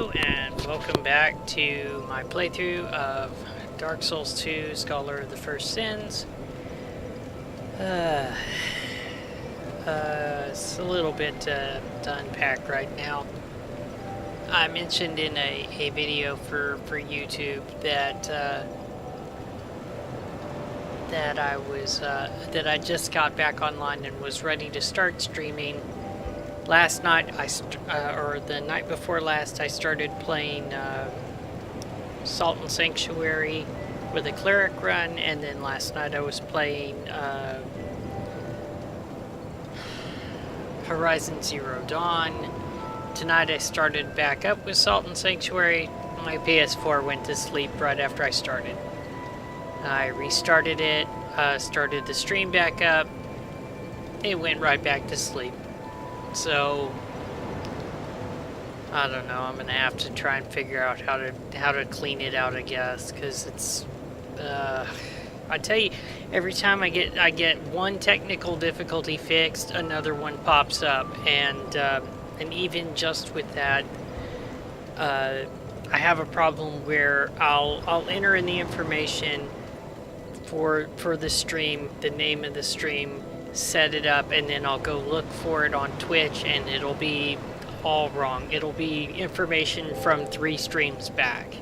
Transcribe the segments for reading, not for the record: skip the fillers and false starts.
Hello and welcome back to my playthrough of Dark Souls 2 Scholar of the First Sins. It's a little bit to unpack right now. I mentioned in a video for YouTube that that I just got back online and was ready to start streaming. Last night, or the night before last, I started playing Salt and Sanctuary with a cleric run, and then last night I was playing Horizon Zero Dawn. Tonight I started back up with Salt and Sanctuary. My PS4 went to sleep right after I started. I restarted it, started the stream back up. It went right back to sleep. So I don't know. I'm gonna have to try and figure out how to clean it out, I guess, because it's. I tell you, every time I get one technical difficulty fixed, another one pops up, and even just with that, I have a problem where I'll enter in the information for the stream, the name of the stream, set it up, and then I'll go look for it on Twitch, and it'll be all wrong. It'll be information from 3 streams back.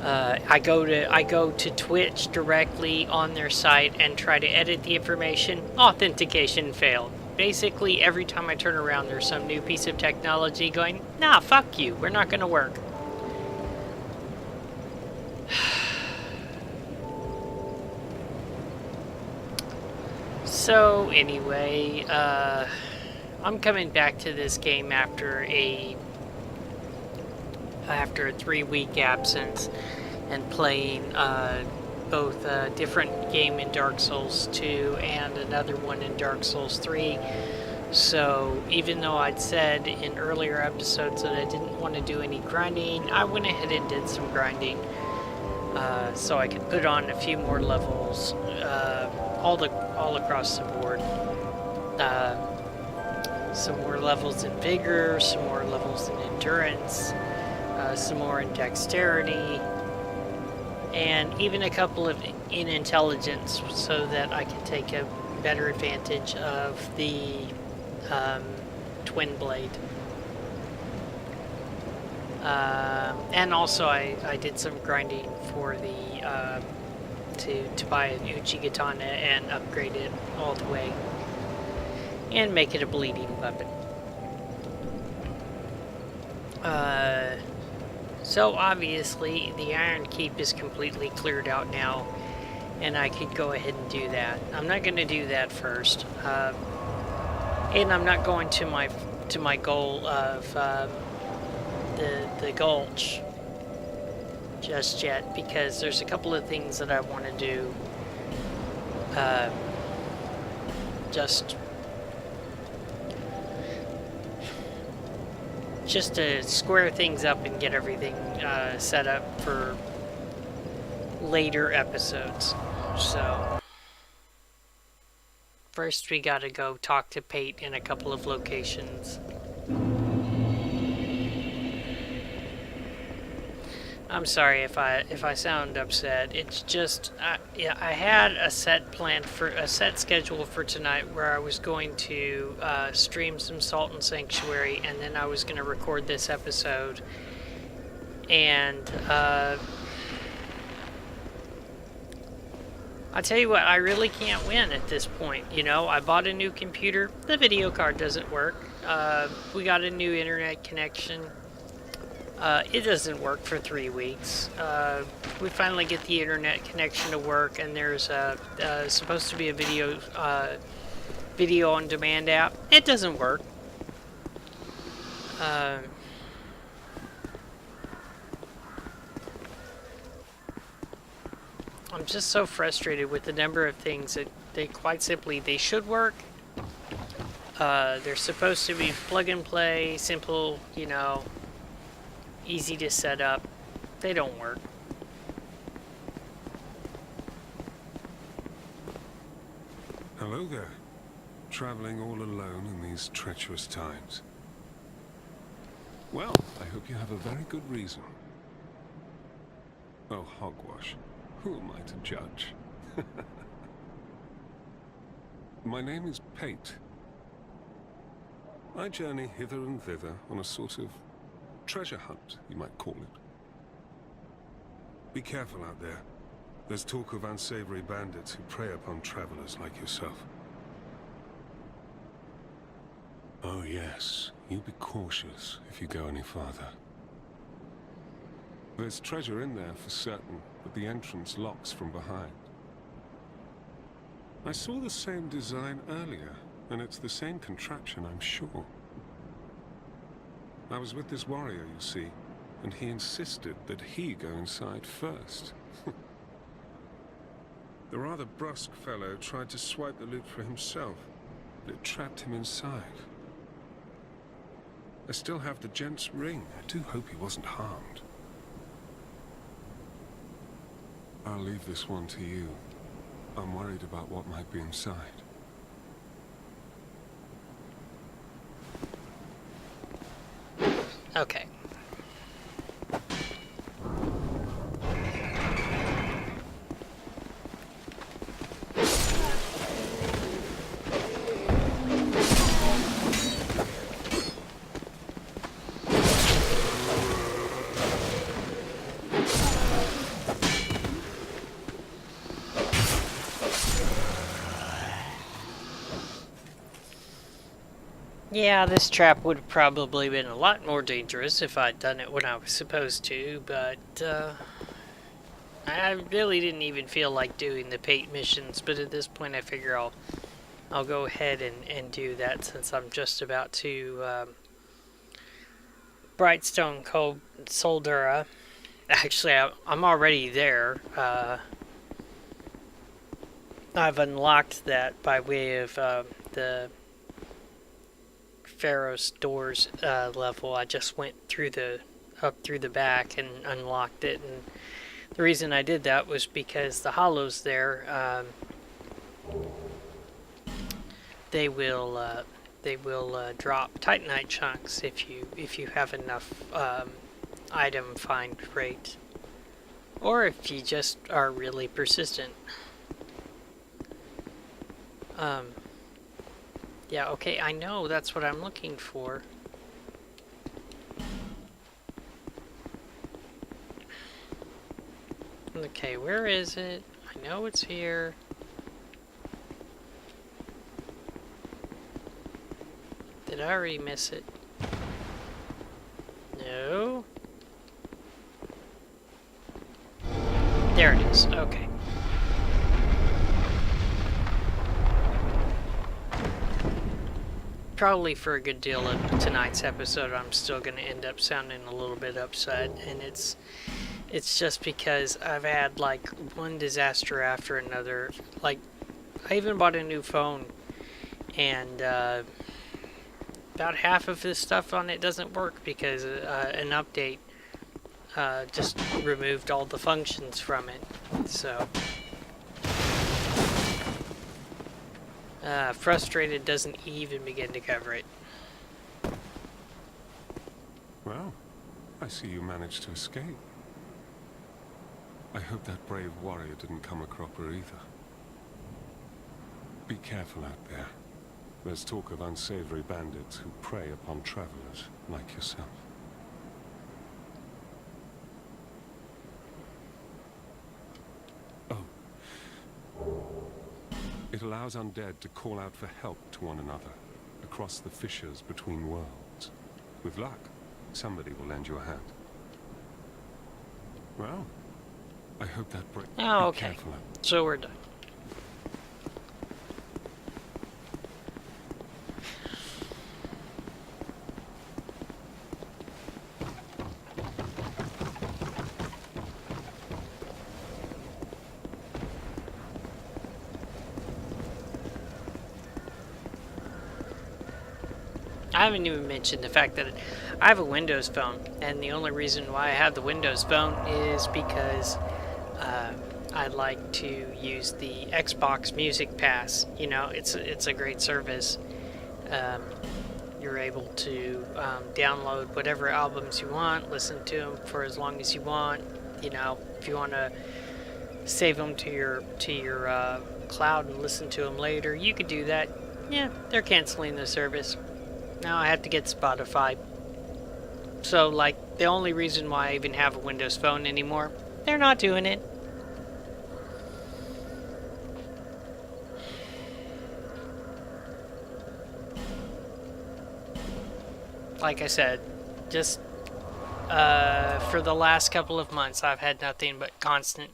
I go to Twitch directly on their site and try to edit the information. Authentication failed. Basically, every time I turn around, there's some new piece of technology going, nah, fuck you, we're not gonna work. So anyway, I'm coming back to this game after a 3-week absence and playing both a different game in Dark Souls 2 and another one in Dark Souls 3. So even though I'd said in earlier episodes that I didn't want to do any grinding, I went ahead and did some grinding so I could put on a few more levels. All across the board. Some more levels in vigor, some more levels in endurance, some more in dexterity, and even a couple of in intelligence, so that I can take a better advantage of the twin blade. And also I did some grinding for the to buy an Uchigatana and upgrade it all the way and make it a bleeding weapon. So obviously the Iron Keep is completely cleared out now, and I could go ahead and do that. I'm not going to do that first, and I'm not going to my goal of the Gulch just yet, because there's a couple of things that I want to do just to square things up and get everything set up for later episodes. So first we gotta go talk to Pate in a couple of locations. I'm sorry if I sound upset. It's just I had a set schedule for tonight where I was going to stream some Salt and Sanctuary, and then I was going to record this episode. And I tell you what, I really can't win at this point. You know, I bought a new computer. The video card doesn't work. We got a new internet connection. It doesn't work for 3 weeks. We finally get the internet connection to work, and there's supposed to be a video on demand app. It doesn't work. I'm just so frustrated with the number of things that they should work. They're supposed to be plug and play, simple, you know, easy to set up. They don't work. Hello there. Traveling all alone in these treacherous times. I'm sorry if I sound upset. It's just I had a set plan for a set schedule for tonight where I was going to stream some Salt and Sanctuary, and then I was going to record this episode. And even though I Well, I hope you have a very good reason. Oh, hogwash. Who am I to judge? My name is Pate. I journey hither and thither on a sort of treasure hunt, you might call it. Be careful out there. There's talk of unsavory bandits who prey upon travelers like yourself. Oh yes, you be cautious if you go any farther. There's treasure in there for certain, but the entrance locks from behind. I saw the same design earlier, and it's the same contraption, I'm sure. I was with this warrior, you see, and he insisted that he go inside first. The rather brusque fellow tried to swipe the loot for himself, but it trapped him inside. I still have the gent's ring. I do hope he wasn't harmed. I'll leave this one to you. I'm worried about what might be inside. Okay. Yeah, this trap would have probably been a lot more dangerous if I'd done it when I was supposed to, but I really didn't even feel like doing the Pate missions, but at this point I figure I'll go ahead and do that since I'm just about to Brightstone Soldura. Actually, I'm already there. I've unlocked that by way of the Pharaoh's doors level. I just went up through the back and unlocked it, and the reason I did that was because the hollows there, they will drop titanite chunks if you have enough item find rate, or if you just are really persistent. Yeah, okay, I know, that's what I'm looking for. Okay, where is it? I know it's here. Did I already miss it? No. There it is, okay. Probably for a good deal of tonight's episode, I'm still going to end up sounding a little bit upset, and it's just because I've had like one disaster after another. Like, I even bought a new phone, and about half of this stuff on it doesn't work because an update just removed all the functions from it. So frustrated doesn't even begin to cover it. Well, I see you managed to escape. I hope that brave warrior didn't come a cropper either. Be careful out there. There's talk of unsavory bandits who prey upon travelers like yourself. Oh. It allows undead to call out for help to one another across the fissures between worlds. With luck, somebody will lend you a hand. Well, I hope that Oh, okay. Careful. So we're done. I haven't even mentioned the fact that I have a Windows phone, and the only reason why I have the Windows phone is because I like to use the Xbox Music Pass. You know, it's a great service, You're able to download whatever albums you want, listen to them for as long as you want. You know, if you want to save them to your cloud and listen to them later, you could do that. Yeah, they're canceling the service. Now I have to get Spotify. So, like, the only reason why I even have a Windows Phone anymore, they're not doing it. Like I said, just for the last couple of months, I've had nothing but constant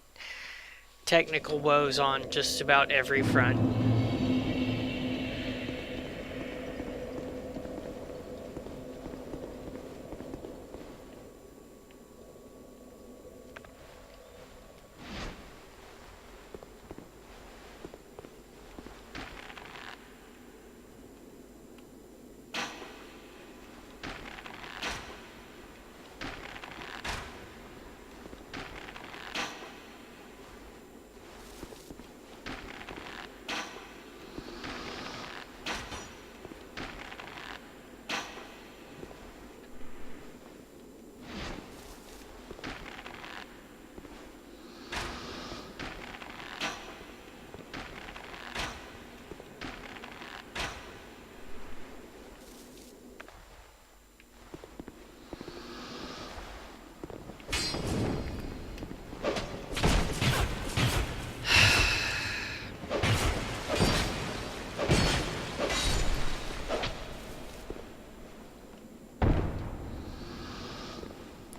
technical woes on just about every front.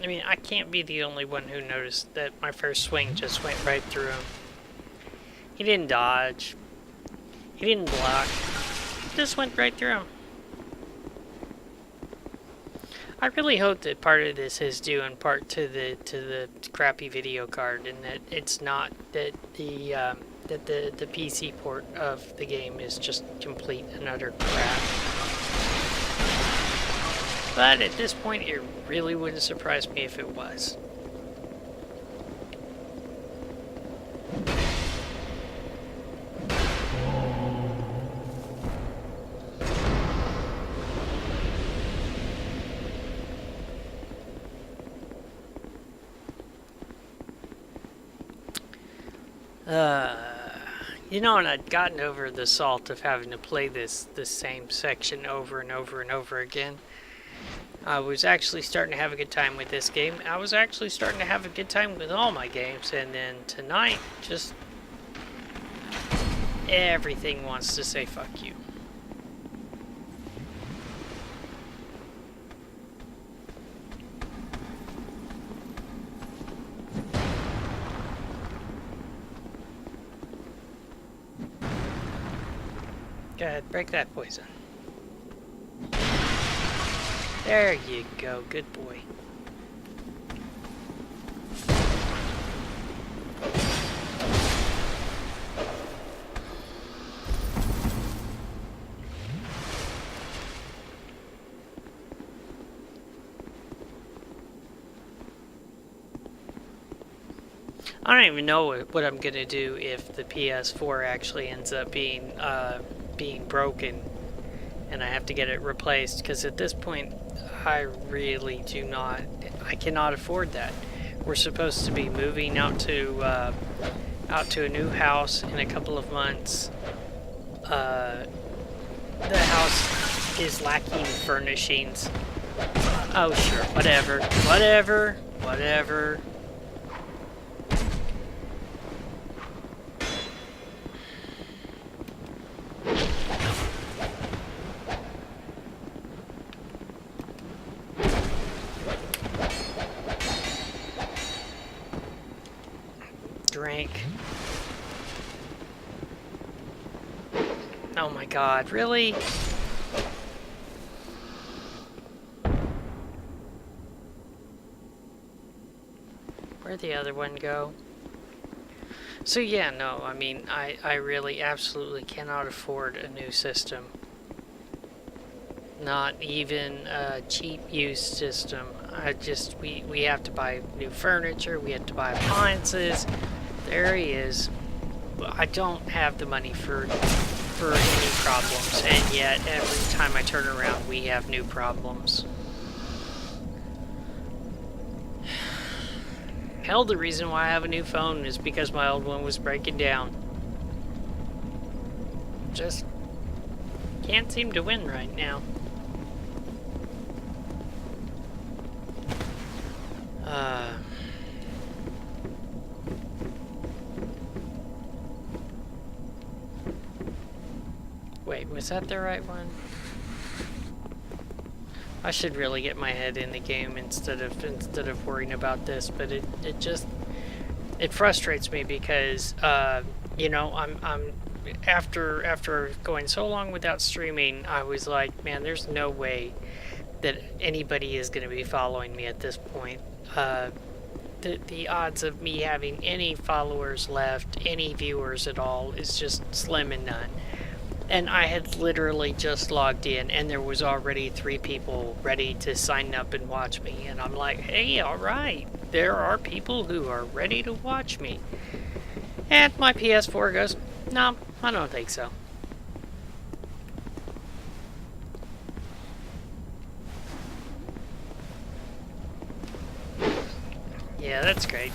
I mean, I can't be the only one who noticed that my first swing just went right through him. He didn't dodge. He didn't block. It just went right through him. I really hope that part of this is due in part to the crappy video card, and that it's not that the PC port of the game is just complete and utter crap. But at this point, it really wouldn't surprise me if it was. You know, and I'd gotten over the salt of having to play this same section over and over and over again. I was actually starting to have a good time with this game. I was actually starting to have a good time with all my games, and then tonight, just everything wants to say fuck you. Go ahead, break that poison. There you go, good boy. I don't even know what I'm gonna do if the PS4 actually ends up being broken and I have to get it replaced, because at this point I really I cannot afford that. We're supposed to be moving out to a new house in a couple of months. The house is lacking furnishings. Oh sure, whatever. Drink. Oh my god, really? Where'd the other one go? So yeah, no, I mean, I really absolutely cannot afford a new system. Not even a cheap used system. We have to buy new furniture, we have to buy appliances. There he is. I don't have the money for never any problems, and yet every time I turn around we have new problems. Hell, the reason why I have a new phone is because my old one was breaking down. Just can't seem to win right now. Wait, was that the right one? I should really get my head in the game instead of worrying about this, but it frustrates me because you know, I'm after going so long without streaming, I was like, man, there's no way that anybody is going to be following me at this point. The odds of me having any followers left, any viewers at all, is just slim and none. And I had literally just logged in, and there was already 3 people ready to sign up and watch me. And I'm like, hey, alright, there are people who are ready to watch me. And my PS4 goes, no, I don't think so. Yeah, that's great.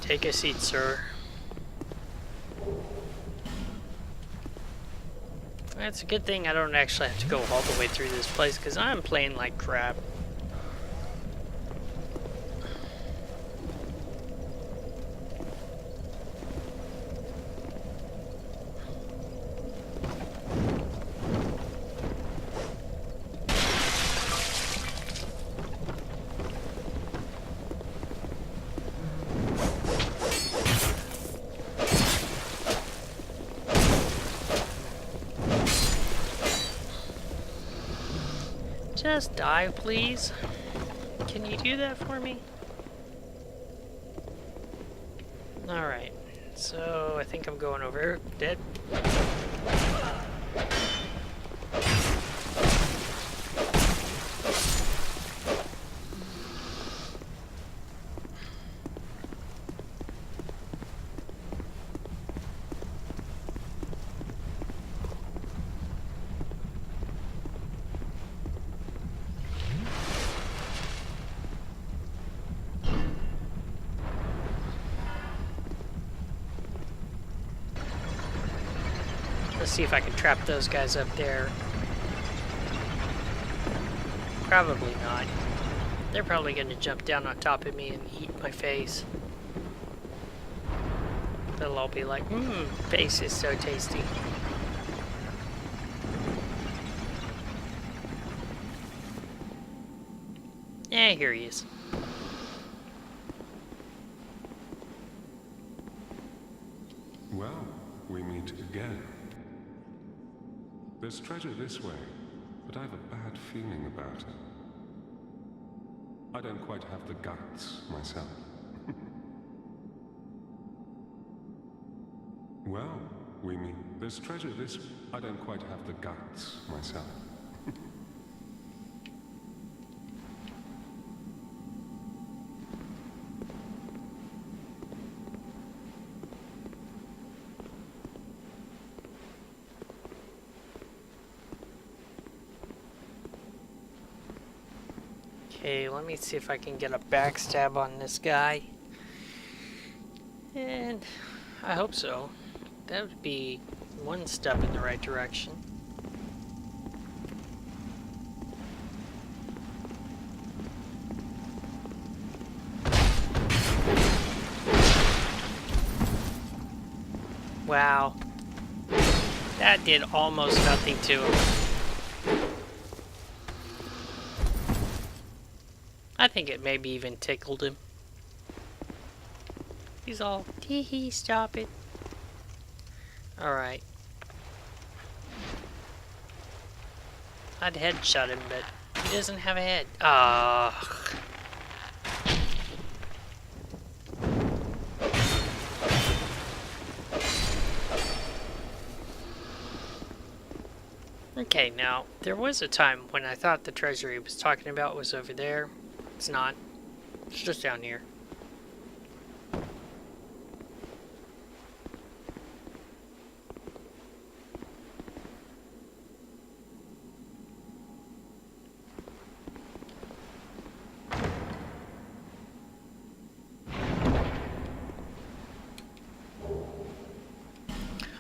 Take a seat, sir. It's a good thing I don't actually have to go all the way through this place, because I'm playing like crap. Just die, please. Can you do that for me? Alright, so I think I'm going over. Dead. Let's see if I can trap those guys up there. Probably not. They're probably going to jump down on top of me and eat my face. They'll all be like, face is so tasty. Yeah, here he is. Well, we meet again. There's treasure this way, but I have a bad feeling about it. I don't quite have the guts myself. Well, we meet. There's treasure this way. I don't quite have the guts myself. Okay, let me see if I can get a backstab on this guy. And I hope so. That would be one step in the right direction. Wow. That did almost nothing to him. I think it maybe even tickled him. He's all, tee-hee, stop it. Alright. I'd headshot him, but he doesn't have a head. Ah. Okay, now, there was a time when I thought the treasure he was talking about was over there. It's not. It's just down here.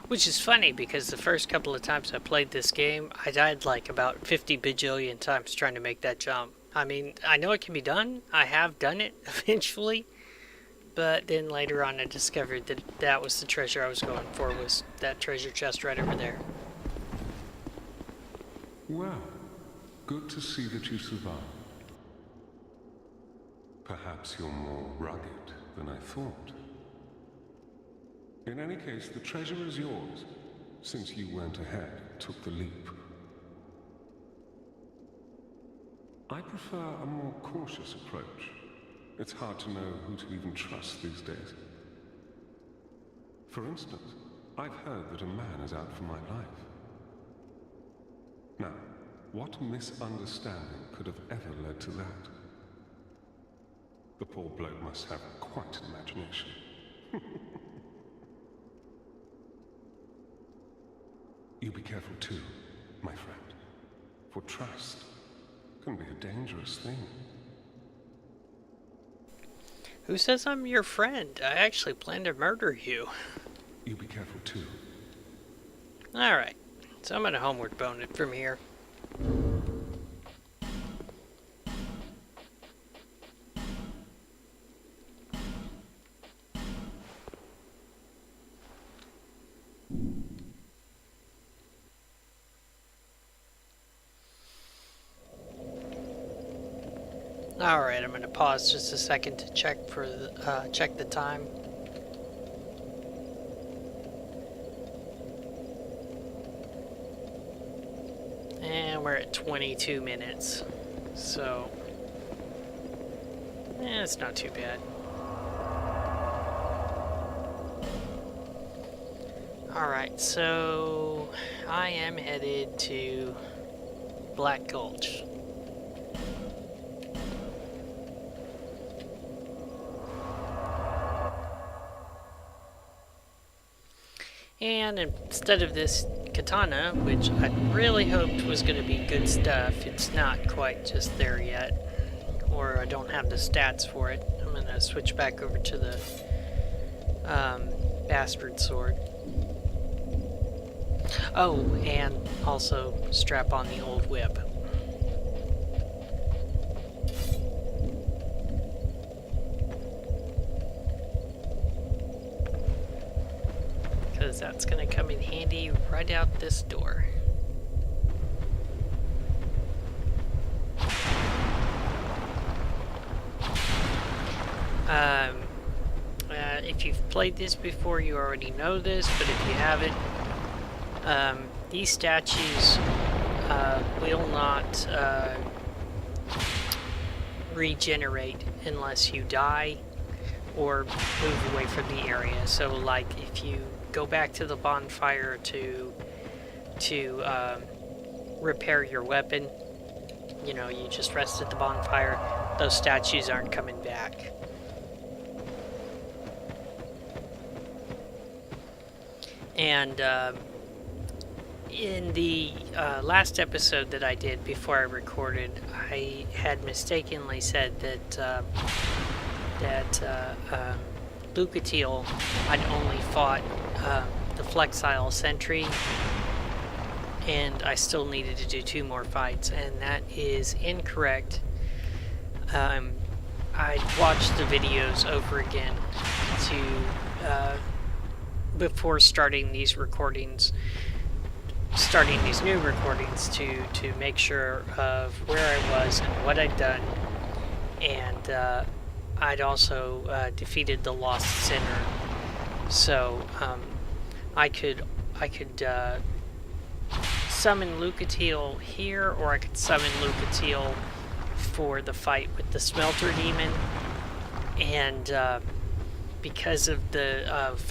Which is funny because the first couple of times I played this game, I died like about 50 bajillion times trying to make that jump. I mean, I know it can be done. I have done it eventually. But then later on I discovered that that was the treasure I was going for, was that treasure chest right over there. Well, good to see that you survived. Perhaps you're more rugged than I thought. In any case, the treasure is yours, since you went ahead and took the leap. I prefer a more cautious approach. It's hard to know who to even trust these days. For instance, I've heard that a man is out for my life. Now, what misunderstanding could have ever led to that? The poor bloke must have quite an imagination. You be careful too, my friend, for trust can be a dangerous thing. Who says I'm your friend? I actually plan to murder you. You be careful too. Alright, so I'm gonna homeward bone it from here. Alright, I'm going to pause just a second to check for the, check the time. And we're at 22 minutes. So, it's not too bad. Alright, so I am headed to Black Gulch. And instead of this katana, which I really hoped was going to be good stuff, it's not quite just there yet. Or I don't have the stats for it. I'm going to switch back over to the bastard sword. Oh, and also strap on the old whip. Because that's going to come in handy right out this door. If you've played this before, you already know this, but if you haven't, these statues will not regenerate unless you die or move away from the area. So, like, if you go back to the bonfire to repair your weapon, you know, you just rest at the bonfire, those statues aren't coming back. And in the last episode that I did before I recorded, I had mistakenly said that Lucatiel I'd only fought the Flexile Sentry, and I still needed to do 2 more fights, and that is incorrect. I watched the videos over again to before starting these recordings, starting these new recordings, to make sure of where I was and what I'd done, and I'd also defeated the Lost Sinner, so I could summon Lucatiel here, or I could summon Lucatiel for the fight with the Smelter Demon, and because of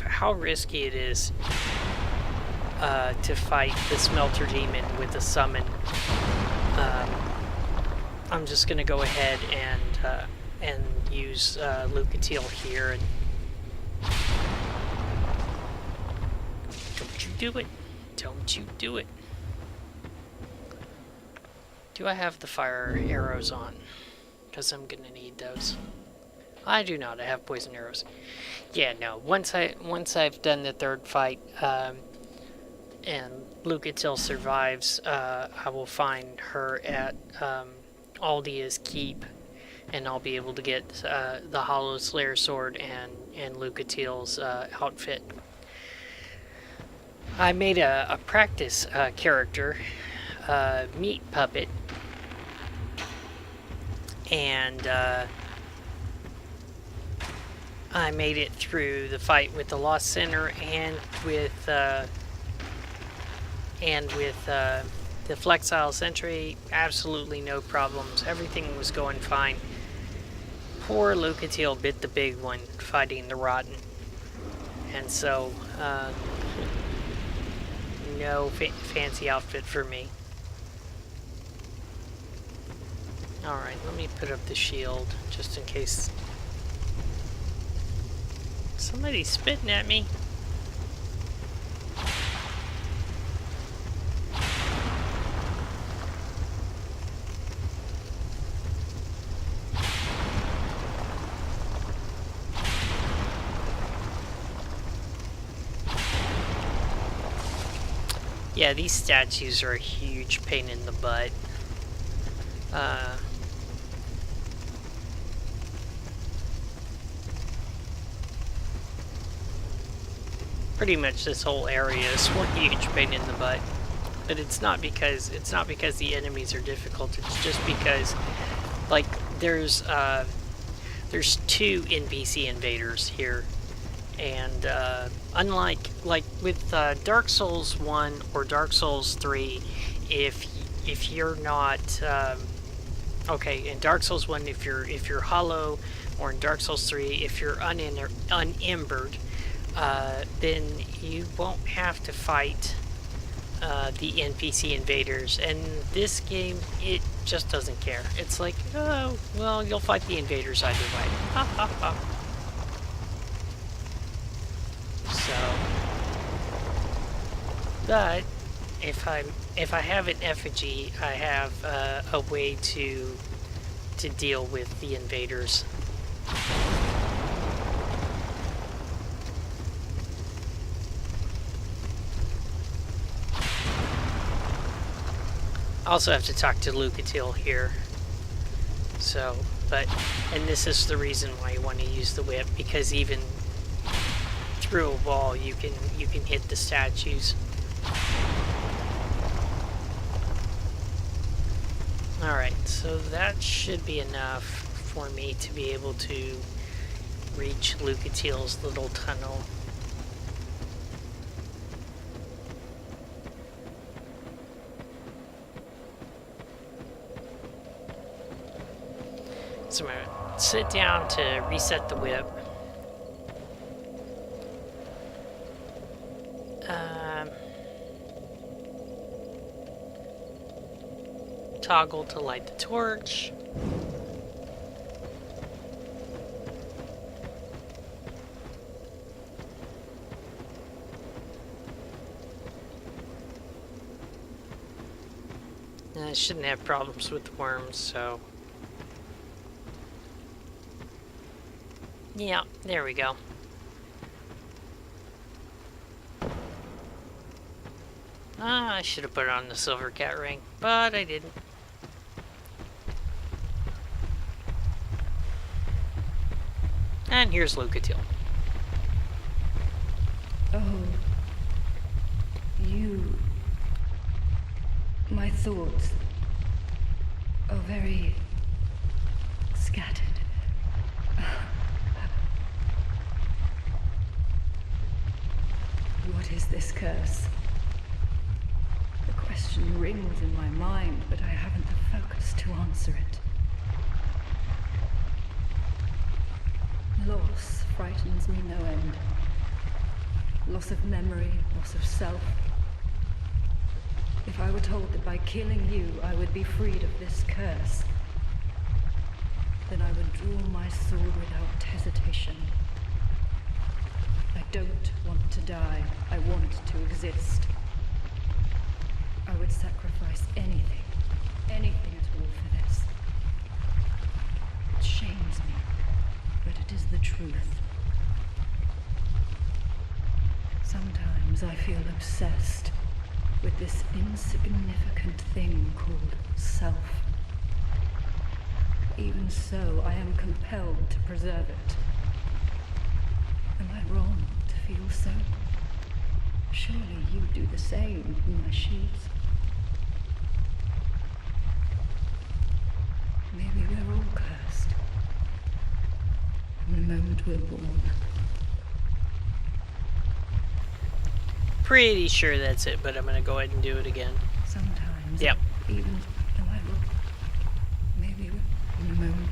how risky it is to fight the Smelter Demon with a summon. I'm just gonna go ahead and use Lucatiel here. And don't you do it! Don't you do it! Do I have the fire arrows on? Because I'm gonna need those. I do not. I have poison arrows. Yeah, no. Once I've done the third fight, and Lucatiel survives, I will find her at Aldea's Keep, and I'll be able to get the Hollow Slayer sword and Lucatiel's outfit. I made a practice character, Meat Puppet, and I made it through the fight with the Lost Center and with the Flexile Sentry. Absolutely no problems. Everything was going fine. Poor Lucatiel bit the big one fighting the Rotten, and so no fancy outfit for me. Alright, let me put up the shield just in case somebody's spitting at me. Yeah, these statues are a huge pain in the butt. Pretty much this whole area is one huge pain in the butt. But it's not because the enemies are difficult. It's just because, like, there's two NPC invaders here, and unlike with Dark Souls 1 or Dark Souls 3, if you're not okay, in Dark Souls 1 if you're hollow, or in Dark Souls 3 if you're unembered, then you won't have to fight the NPC invaders. And this game, it just doesn't care. It's like, oh, well, you'll fight the invaders either way. Ha ha ha. So, but if I have an effigy, I have a way to deal with the invaders. I also have to talk to Lucatiel here. So, and this is the reason why you want to use the whip, because even through a wall you can hit the statues. Alright, so that should be enough for me to be able to reach Lucatiel's little tunnel. So I'm going to sit down to reset the whip. Toggle to light the torch. And I shouldn't have problems with the worms, so... yeah, there we go. I should have put on the silver cat ring, but I didn't. And here's Lucatiel. Oh, you... My thoughts are very scattered. What is this curse? The question rings in my mind, but I haven't the focus to answer it. Loss frightens me no end. Loss of memory, loss of self, If I were told that by killing you I would be freed of this curse, then I would draw my sword without hesitation. I don't want to die. I want to exist. I would sacrifice anything at all for this. It shames me, but it is the truth. Sometimes I feel obsessed with this insignificant thing called self. Even so, I am compelled to preserve it. Am I wrong to feel so? Surely you do the same in my shoes. Maybe we're all cursed from the moment we're born. Pretty sure that's it, but I'm gonna go ahead and do it again. Sometimes. Yep. Even am I wrong? Maybe we're from the moment.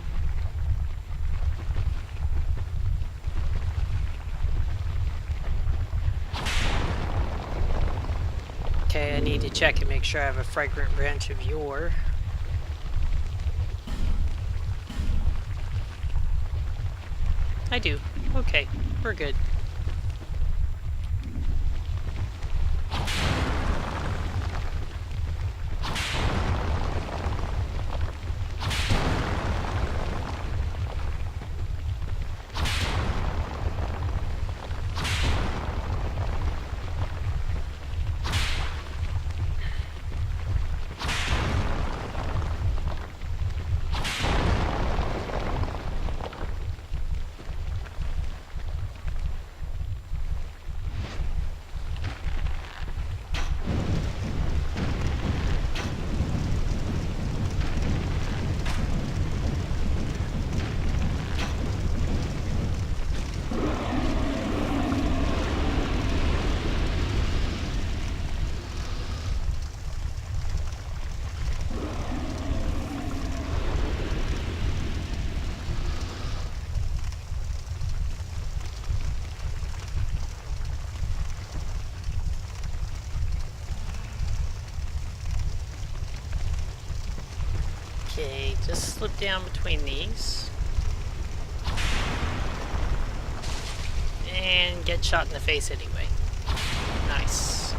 Okay, I need to check and make sure I have a fragrant branch of yore. I do. Okay, we're good. Okay, just slip down between these. And get shot in the face anyway. Nice.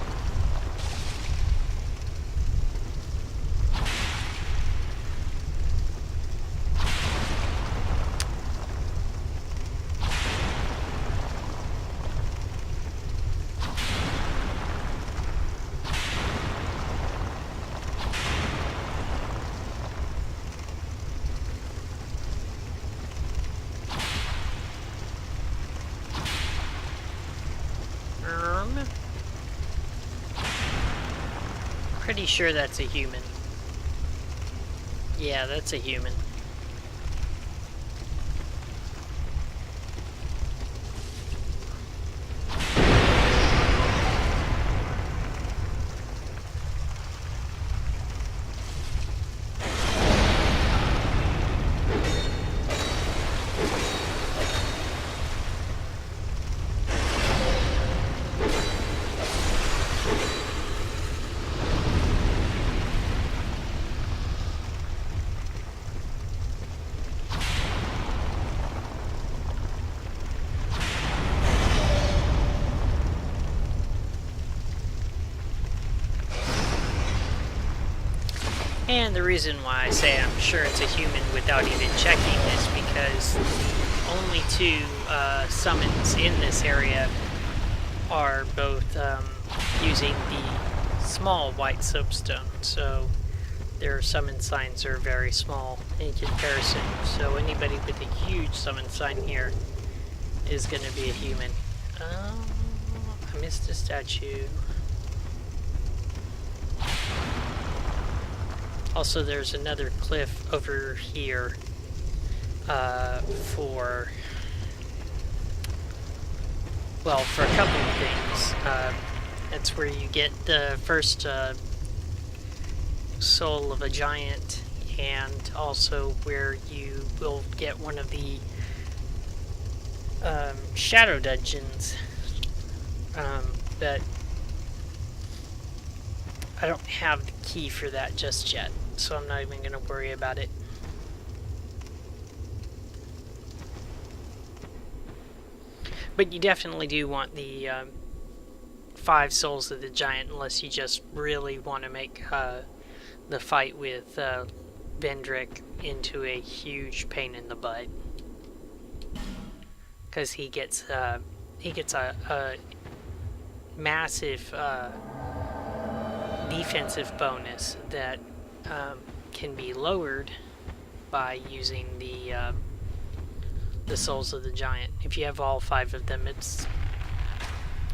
Pretty sure that's a human. Yeah, that's a human. And the reason why I say I'm sure it's a human without even checking is because the only two summons in this area are both using the small white soapstone, so their summon signs are very small in comparison. So anybody with a huge summon sign here is going to be a human. I missed a statue. Also, there's another cliff over here for a couple of things. That's where you get the first soul of a giant, and also where you will get one of the shadow dungeons that I don't have the key for that just yet, so I'm not even going to worry about it. But you definitely do want the 5 souls of the giant, unless you just really want to make the fight with Vendrick into a huge pain in the butt, because he gets a massive defensive bonus that can be lowered by using the souls of the giant. If you have all 5 of them, it's,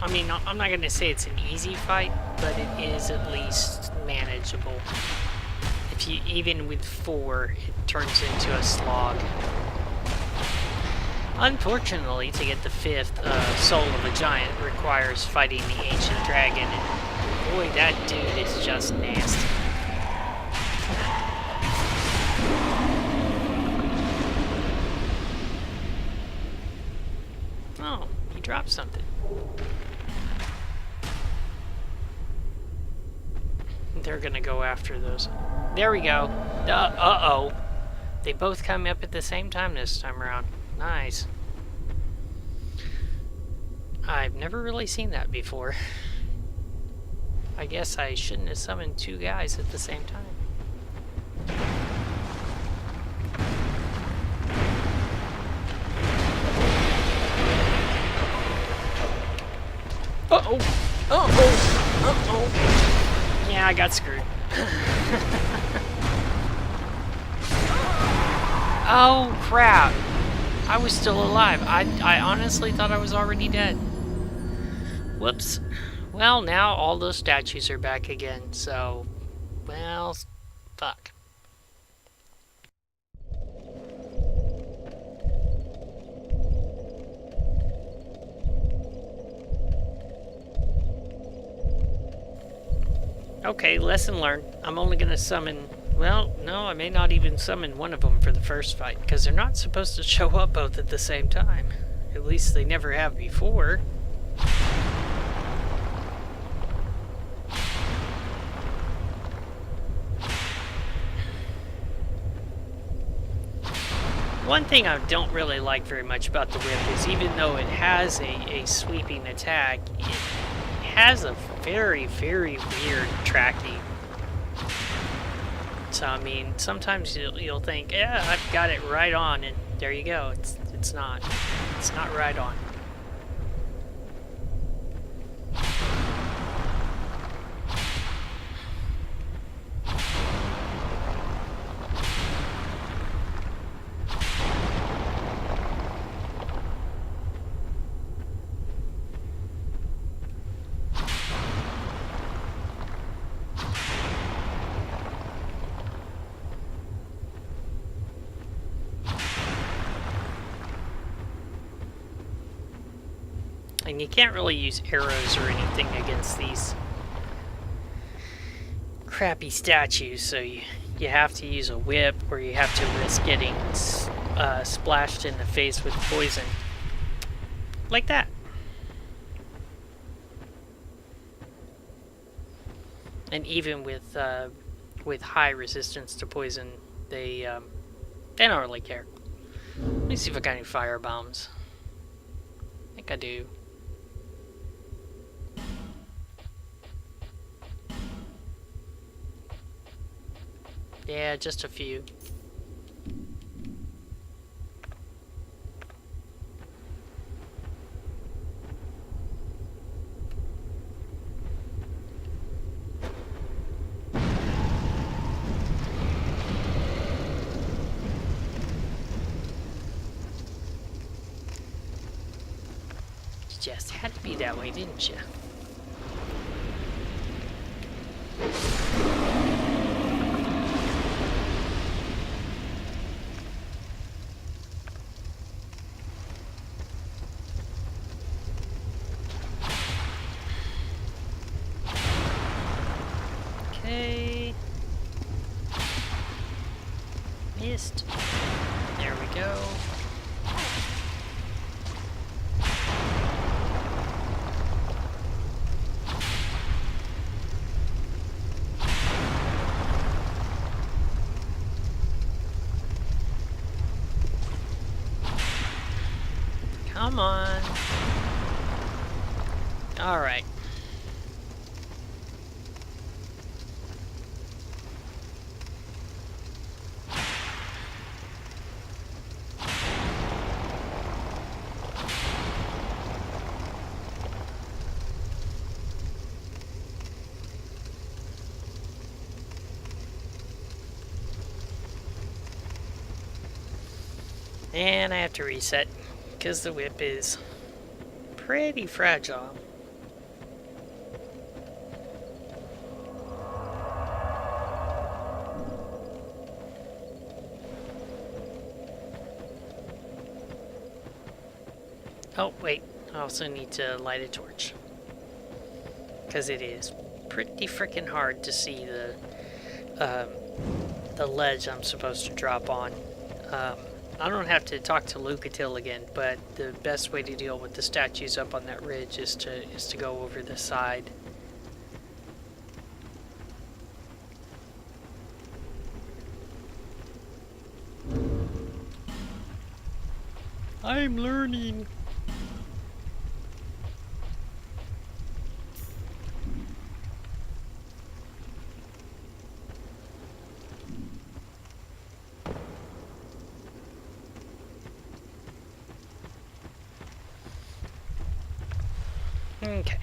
I mean, I'm not going to say it's an easy fight, but it is at least manageable. If you, even with 4, it turns into a slog. Unfortunately, to get the 5th soul of a giant requires fighting the ancient dragon, and boy, that dude is just nasty. Oh, he dropped something. They're gonna go after those. There we go. Uh-oh. They both come up at the same time this time around. Nice. I've never really seen that before. I guess I shouldn't have summoned 2 guys at the same time. Uh-oh. Uh-oh. Uh-oh. Yeah, I got screwed. Oh, crap. I was still alive. I honestly thought I was already dead. Whoops. Well, now all those statues are back again, so... well, fuck. Okay, lesson learned. I'm only gonna summon... well, no, I may not even summon one of them for the first fight, because they're not supposed to show up both at the same time. At least they never have before. One thing I don't really like very much about the whip is, even though it has a sweeping attack, it has a very, very weird tracking. So, I mean, sometimes you'll think, yeah, I've got it right on, and there you go. It's not. It's not right on. And you can't really use arrows or anything against these crappy statues, so you have to use a whip, or you have to risk getting splashed in the face with poison. Like that. And even with high resistance to poison, they don't really care. Let me see if I got any fire bombs. I think I do. Yeah, just a few. You just had to be that way, didn't you? Okay. Missed. There we go. Come on. Alright. And I have to reset, because the whip is pretty fragile. Oh, wait. I also need to light a torch. Because it is pretty freaking hard to see the ledge I'm supposed to drop on. I don't have to talk to Lucatil again, but the best way to deal with the statues up on that ridge is to go over the side. I'm learning. Okay.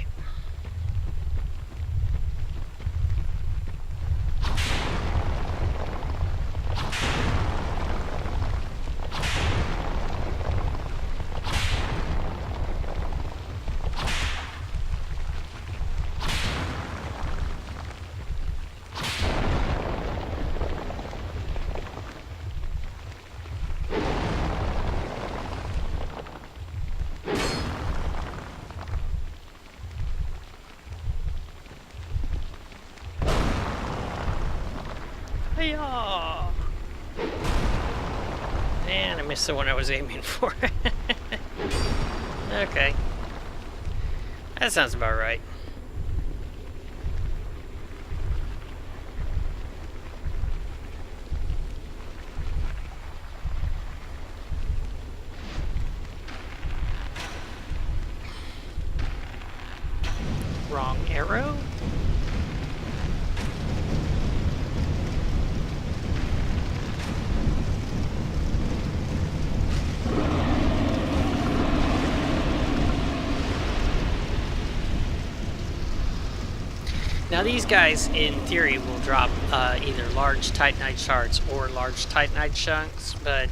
Hiya! And I missed the one I was aiming for. Okay. That sounds about right. Wrong arrow? Now these guys, in theory, will drop either large titanite shards or large titanite chunks, but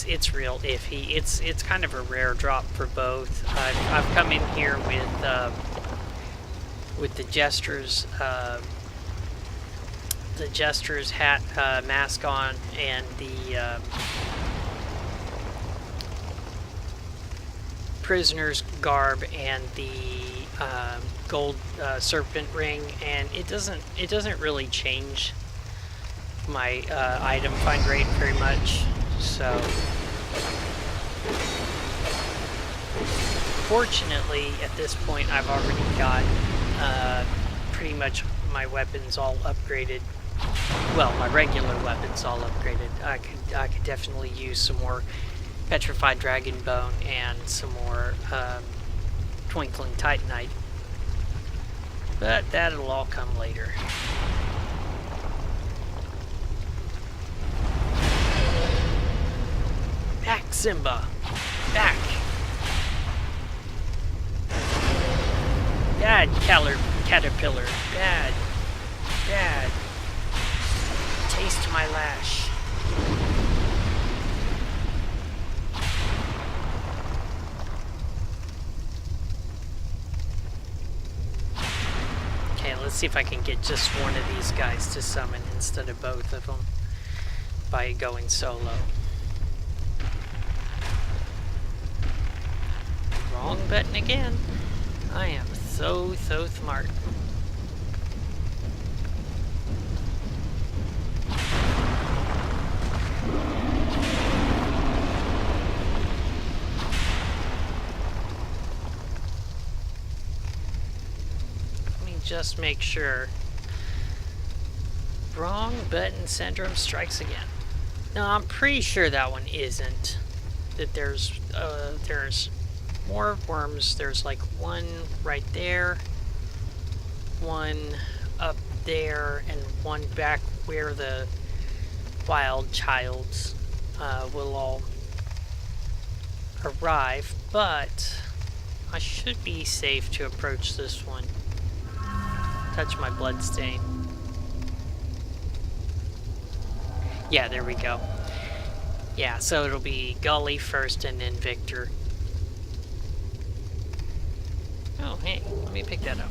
it's real iffy. It's kind of a rare drop for both. I've come in here with the jester's hat mask on and the prisoner's garb and the gold serpent ring, and it doesn't really change my item find rate very much. So fortunately at this point I've already got pretty much my weapons all upgraded. Well, my regular weapons all upgraded. I could definitely use some more petrified dragon bone and some more twinkling titanite, but that'll all come later. Back, Simba! Back! Bad caterpillar. Bad. Bad. Taste my lash. Okay, let's see if I can get just one of these guys to summon instead of both of them by going solo. Wrong button again. I am so smart. Let me just make sure. Wrong button syndrome strikes again. No, I'm pretty sure that one isn't. That there's more worms. There's like one right there, one up there, and one back where the wild childs will all arrive. But I should be safe to approach this one. Touch my bloodstain. Yeah, there we go. Yeah, so it'll be Gully first and then Victor. Oh, hey, let me pick that up.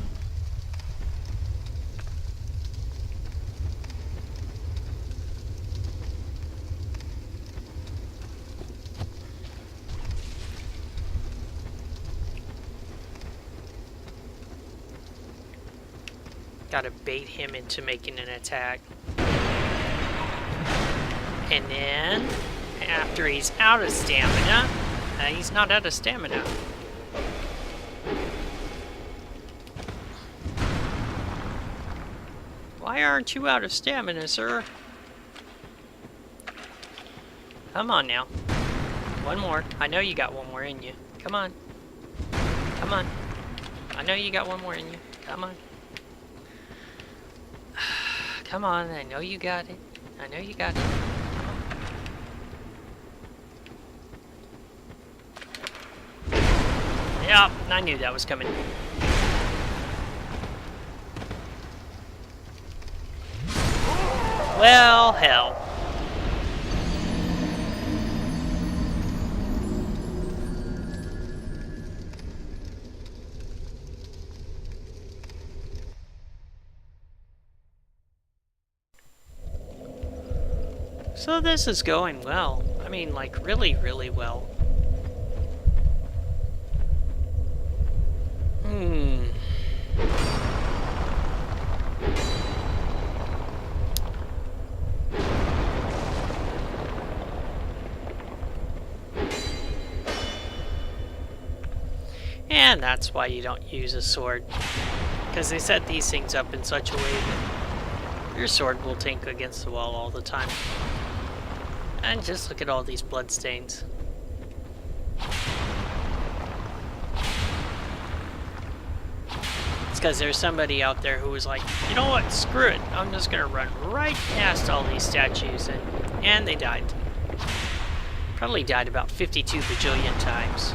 Gotta bait him into making an attack. And then, after he's out of stamina, he's not out of stamina. Why aren't you out of stamina, sir? Come on now. One more. I know you got one more in you. Come on. Come on. I know you got one more in you. Come on. Come on. I know you got it. I know you got it. Yep, I knew that was coming. Well, hell. So this is going well. I mean, like, really, really well. And that's why you don't use a sword. Because they set these things up in such a way that your sword will tink against the wall all the time. And just look at all these bloodstains. It's because there's somebody out there who was like, you know what, screw it. I'm just going to run right past all these statues. And they died. Probably died about 52 bajillion times.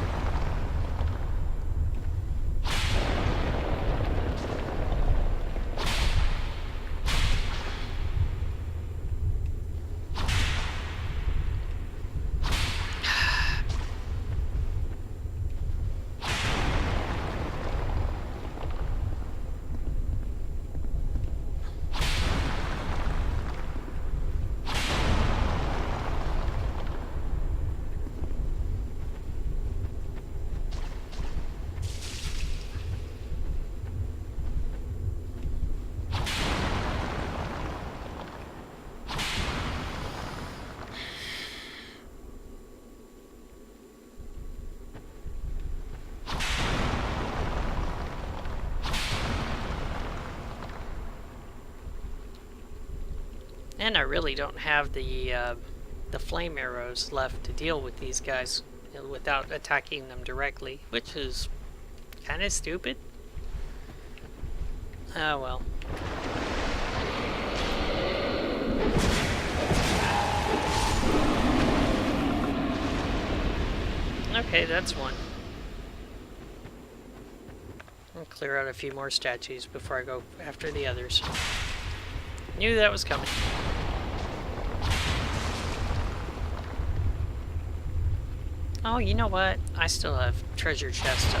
And I really don't have the flame arrows left to deal with these guys without attacking them directly, which is kind of stupid. Oh well. Okay, that's one. I'll clear out a few more statues before I go after the others. Knew that was coming. Oh, you know what? I still have treasure chests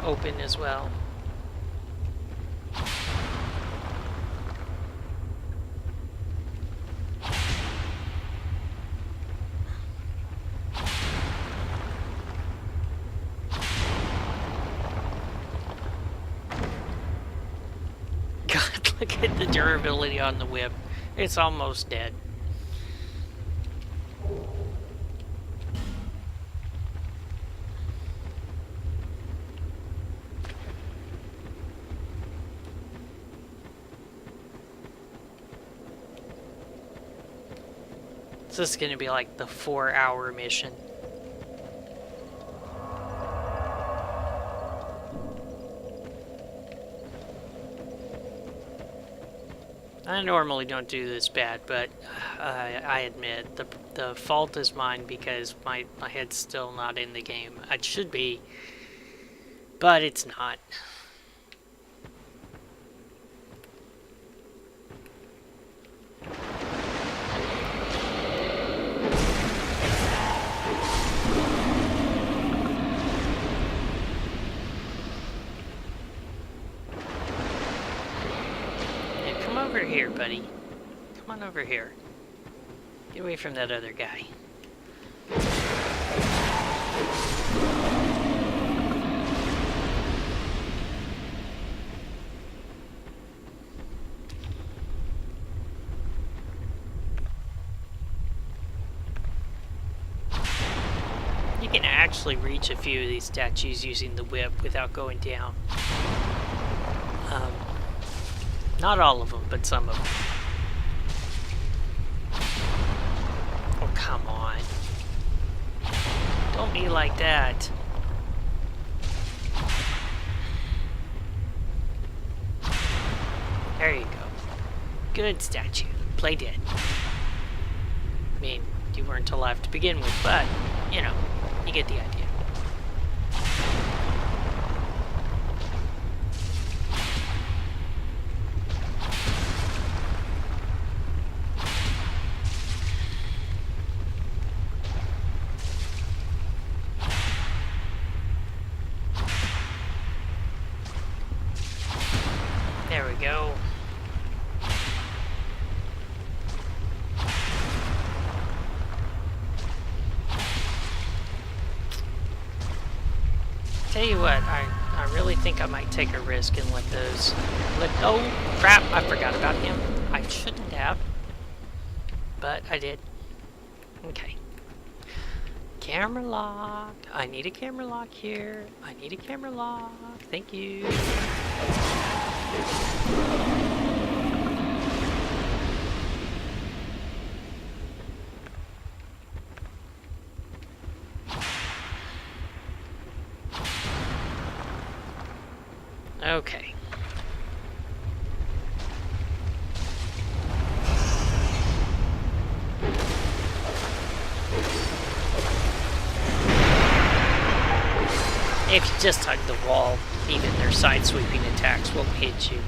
open as well. God, look at the durability on the whip. It's almost dead. So this is gonna be like the 4-hour mission. I normally don't do this bad, but I admit the fault is mine because my head's still not in the game. It should be, but it's not. Over here, buddy. Come on over here. Get away from that other guy. You can actually reach a few of these statues using the whip without going down. Not all of them, but some of them. Oh, come on. Don't be like that. There you go. Good statue. Play dead. I mean, you weren't alive to begin with, but, you know, you get the idea. There we go. Tell you what, I really think I might take a risk and let those... Oh, crap, I forgot about him. I shouldn't have. But I did. Okay. Camera lock. I need a camera lock here. I need a camera lock. Thank you. Okay. If you just hug the wall, even their side-sweeping attacks will hit you.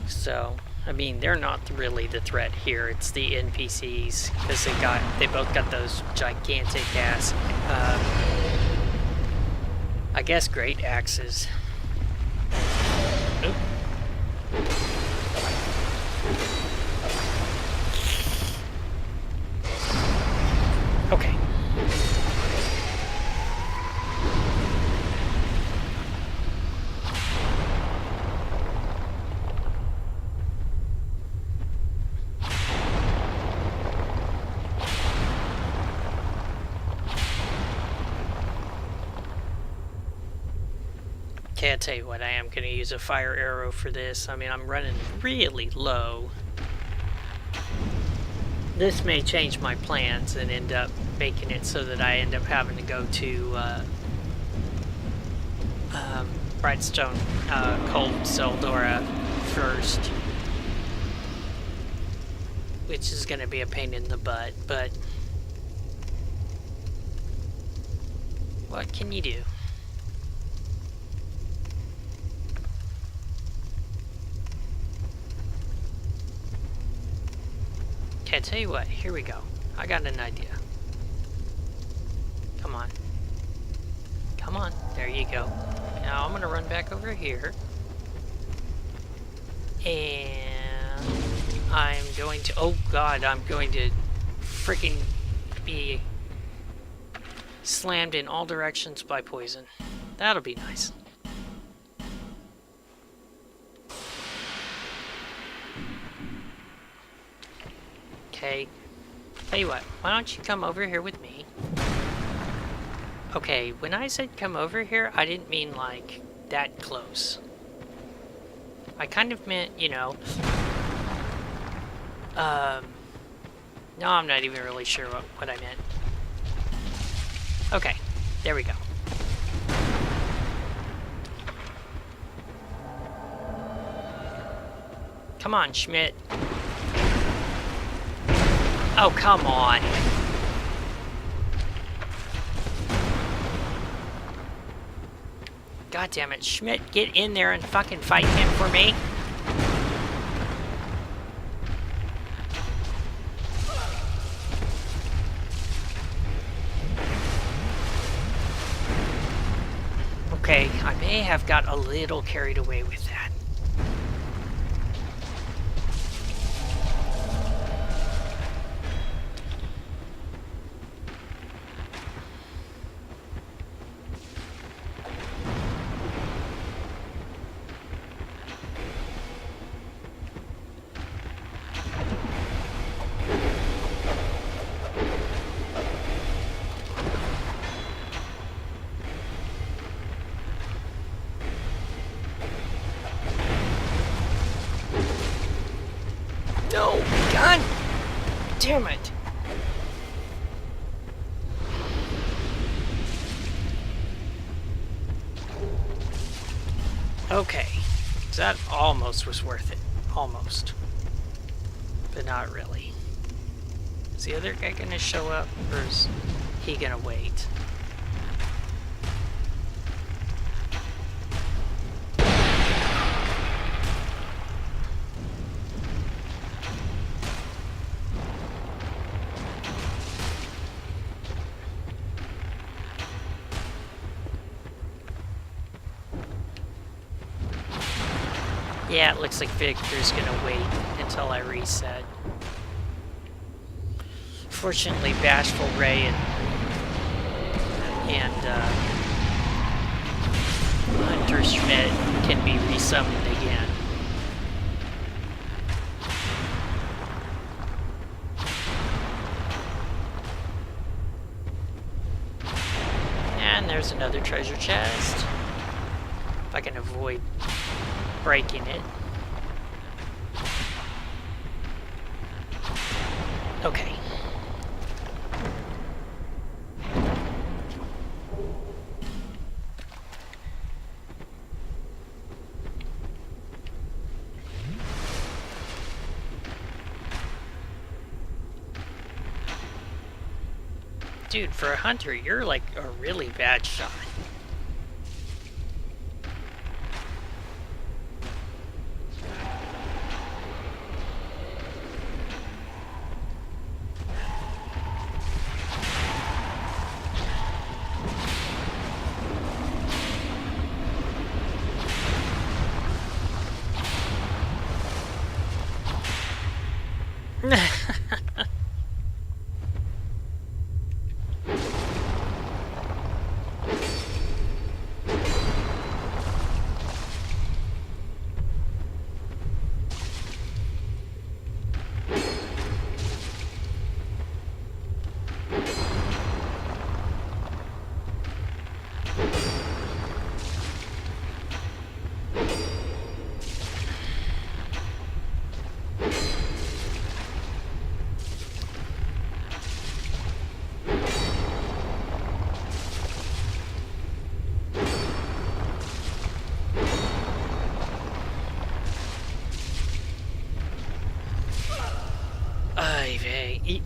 So, I mean, they're not really the threat here. It's the NPCs, because they both got those gigantic ass, I guess, great axes. Oop. Okay. Okay, I'll tell you what, I am going to use a fire arrow for this. I mean, I'm running really low. This may change my plans and end up making it so that I end up having to go to Brightstone Cold Seldora first. Which is going to be a pain in the butt, but what can you do? Okay, tell you what, here we go. I got an idea. Come on. Come on, there you go. Now I'm gonna run back over here. And I'm going to, oh god, I'm going to freaking be slammed in all directions by poison. That'll be nice. Okay, tell you what, why don't you come over here with me? Okay, when I said come over here, I didn't mean like that close. I kind of meant, you know, No, I'm not even really sure what I meant. Okay, there we go. Come on, Schmidt. Oh, come on. God damn it, Schmidt, get in there and fucking fight him for me. Okay, I may have got a little carried away with that. No, God damn it. Okay, so that almost was worth it. Almost. But not really. Is the other guy gonna show up, or is he gonna wait? Yeah, it looks like Victor's gonna wait until I reset. Fortunately, Bashful Ray and Hunter Schmidt can be resummoned again. And there's another treasure chest. If I can avoid breaking it. Okay. Dude, for a hunter, you're like a really bad shot.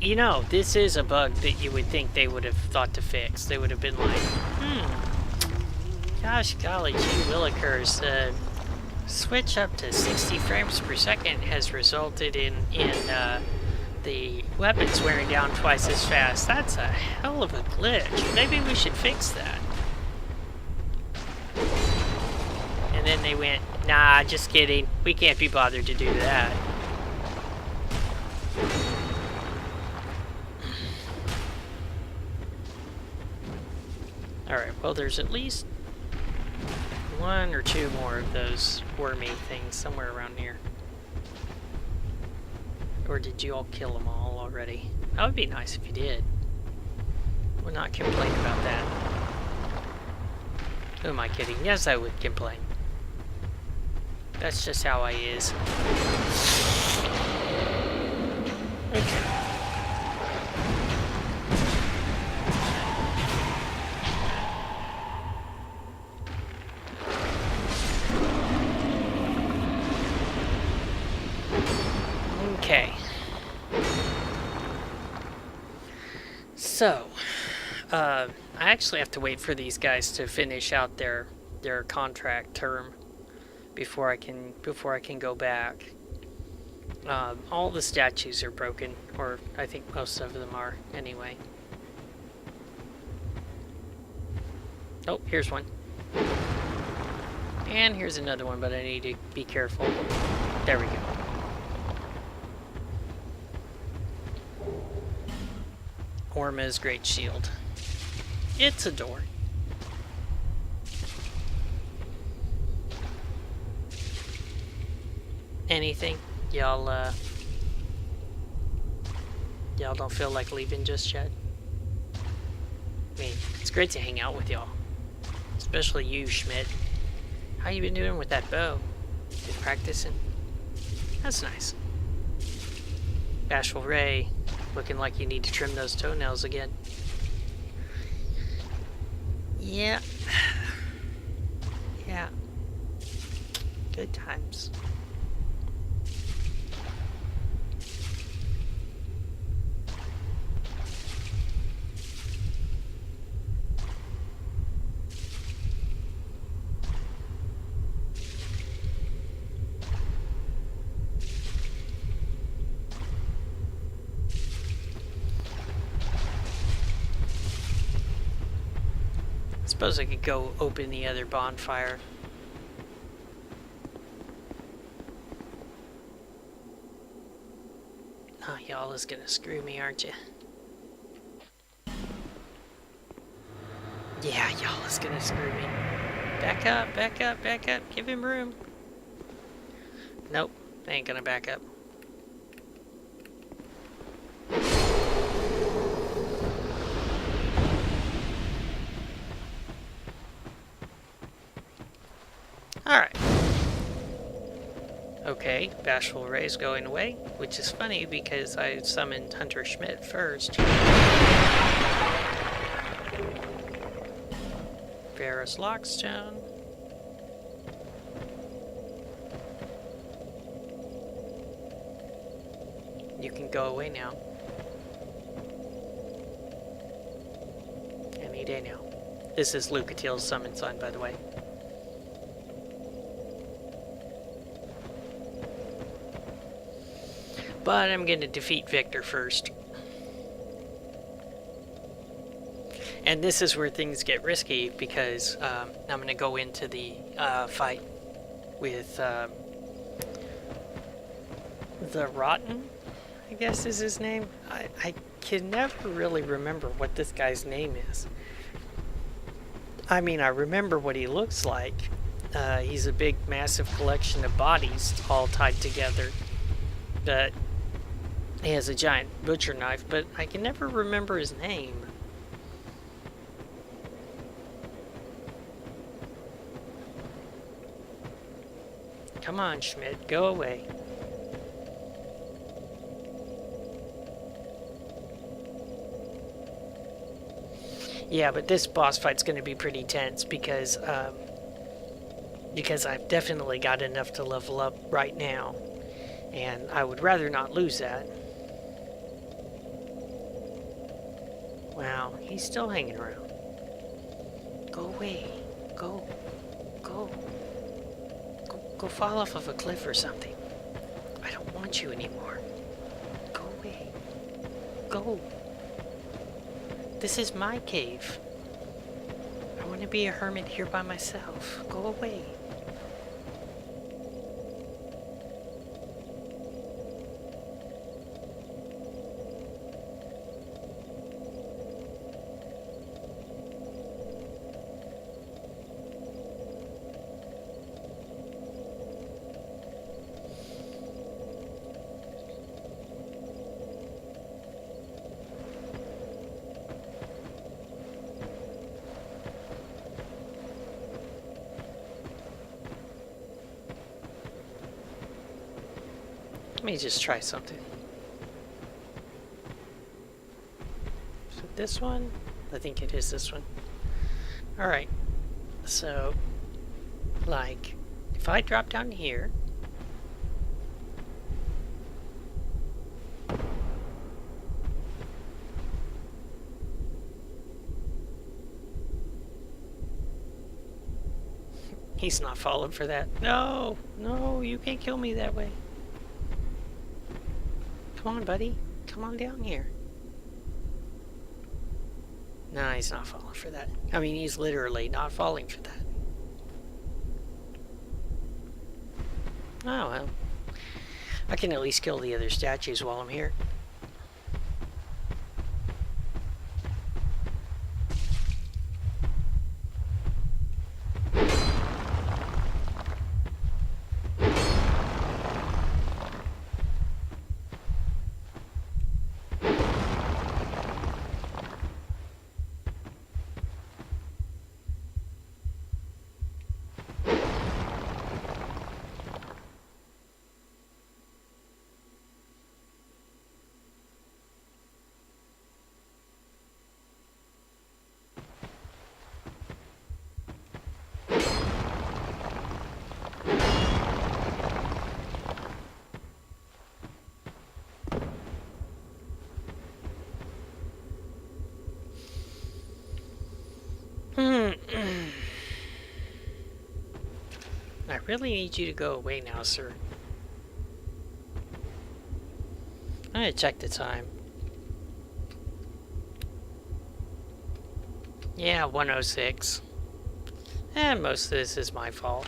You know, this is a bug that you would think they would have thought to fix. They would have been like, gosh golly gee willikers, switch up to 60 frames per second has resulted in the weapons wearing down twice as fast. That's a hell of a glitch. Maybe we should fix that. And then they went, nah, just kidding. We can't be bothered to do that. Alright, well there's at least one or two more of those wormy things somewhere around here. Or did you all kill them all already? That would be nice if you did. Would not complain about that. Who am I kidding? Yes, I would complain. That's just how I is. Okay. Okay. So, I actually have to wait for these guys to finish out their contract term before I can go back. All the statues are broken, or I think most of them are anyway. Oh, here's one. And here's another one, but I need to be careful. There we go. Orma's Great Shield. It's a door. Anything? Y'all don't feel like leaving just yet? I mean, it's great to hang out with y'all. Especially you, Schmidt. How you been doing with that bow? Been practicing? That's nice. Bashful Ray, looking like you need to trim those toenails again. Yeah. Yeah. Good times. Suppose I could go open the other bonfire. Oh, y'all is gonna screw me, aren't you? Yeah, y'all is gonna screw me. Back up, back up, back up. Give him room. Nope, they ain't gonna back up. Alright. Okay, Bashful Ray's going away, which is funny because I summoned Hunter Schmidt first. Varus Lockstone. You can go away now. Any day now. This is Lucatiel's summon sign, by the way. But I'm going to defeat Victor first. And this is where things get risky because I'm going to go into the fight with the Rotten, I guess is his name. I can never really remember what this guy's name is. I mean, I remember what he looks like. He's a big, massive collection of bodies all tied together. But he has a giant butcher knife, but I can never remember his name. Come on, Schmidt, go away. Yeah, but this boss fight's going to be pretty tense because I've definitely got enough to level up right now, and I would rather not lose that. Wow, he's still hanging around. Go away. Go fall off of a cliff or something. I don't want you anymore. Go away. Go. This is my cave. I want to be a hermit here by myself. Go away. Let me just try something. Is it this one? I think it is this one. Alright. So, like, if I drop down here, He's not falling for that. No, no, you can't kill me that way. Come on, buddy. Come on down here. No, he's not falling for that. I mean, he's literally not falling for that. Oh, well. I can at least kill the other statues while I'm here. I really need you to go away now, sir. I'm gonna check the time. Yeah, 1:06. And most of this is my fault.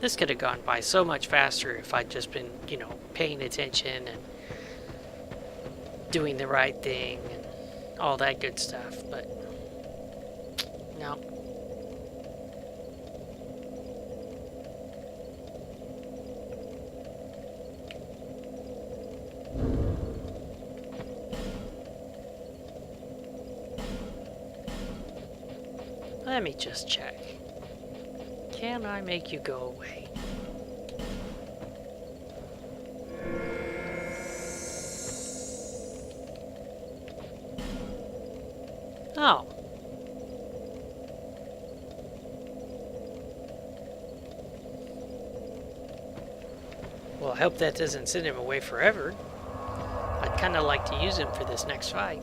This could have gone by so much faster if I'd just been, you know, paying attention and doing the right thing and all that good stuff, but no. Let me just check. Can I make you go away? Oh. Well, I hope that doesn't send him away forever. I'd kind of like to use him for this next fight.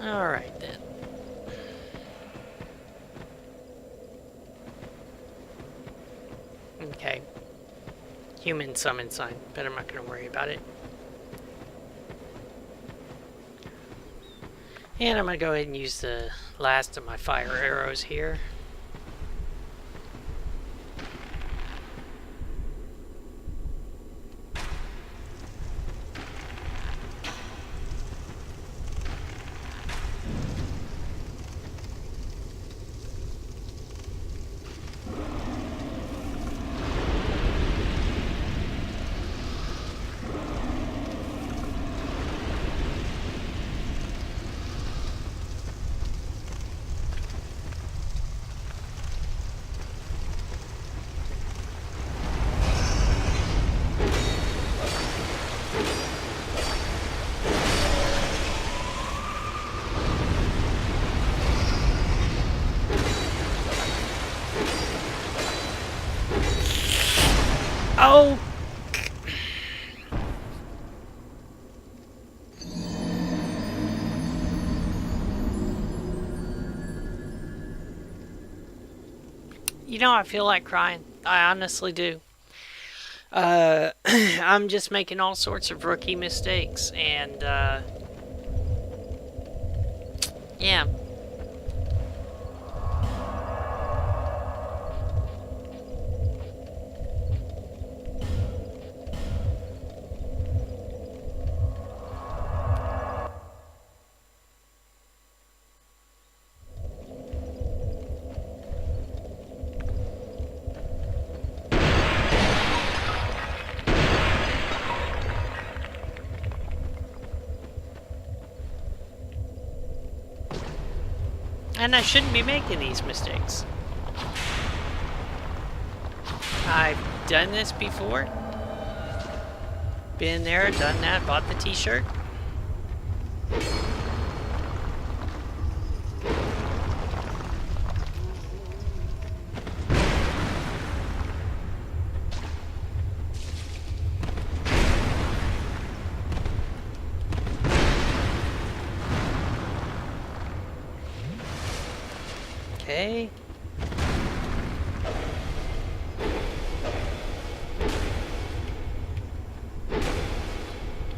Alright then. Okay. Human summon sign, but I'm not going to worry about it. And I'm going to go ahead and use the last of my fire arrows here. Oh! You know, I feel like crying. I honestly do. I'm just making all sorts of rookie mistakes, and, yeah. And I shouldn't be making these mistakes. I've done this before. Been there, done that, bought the t-shirt. Okay.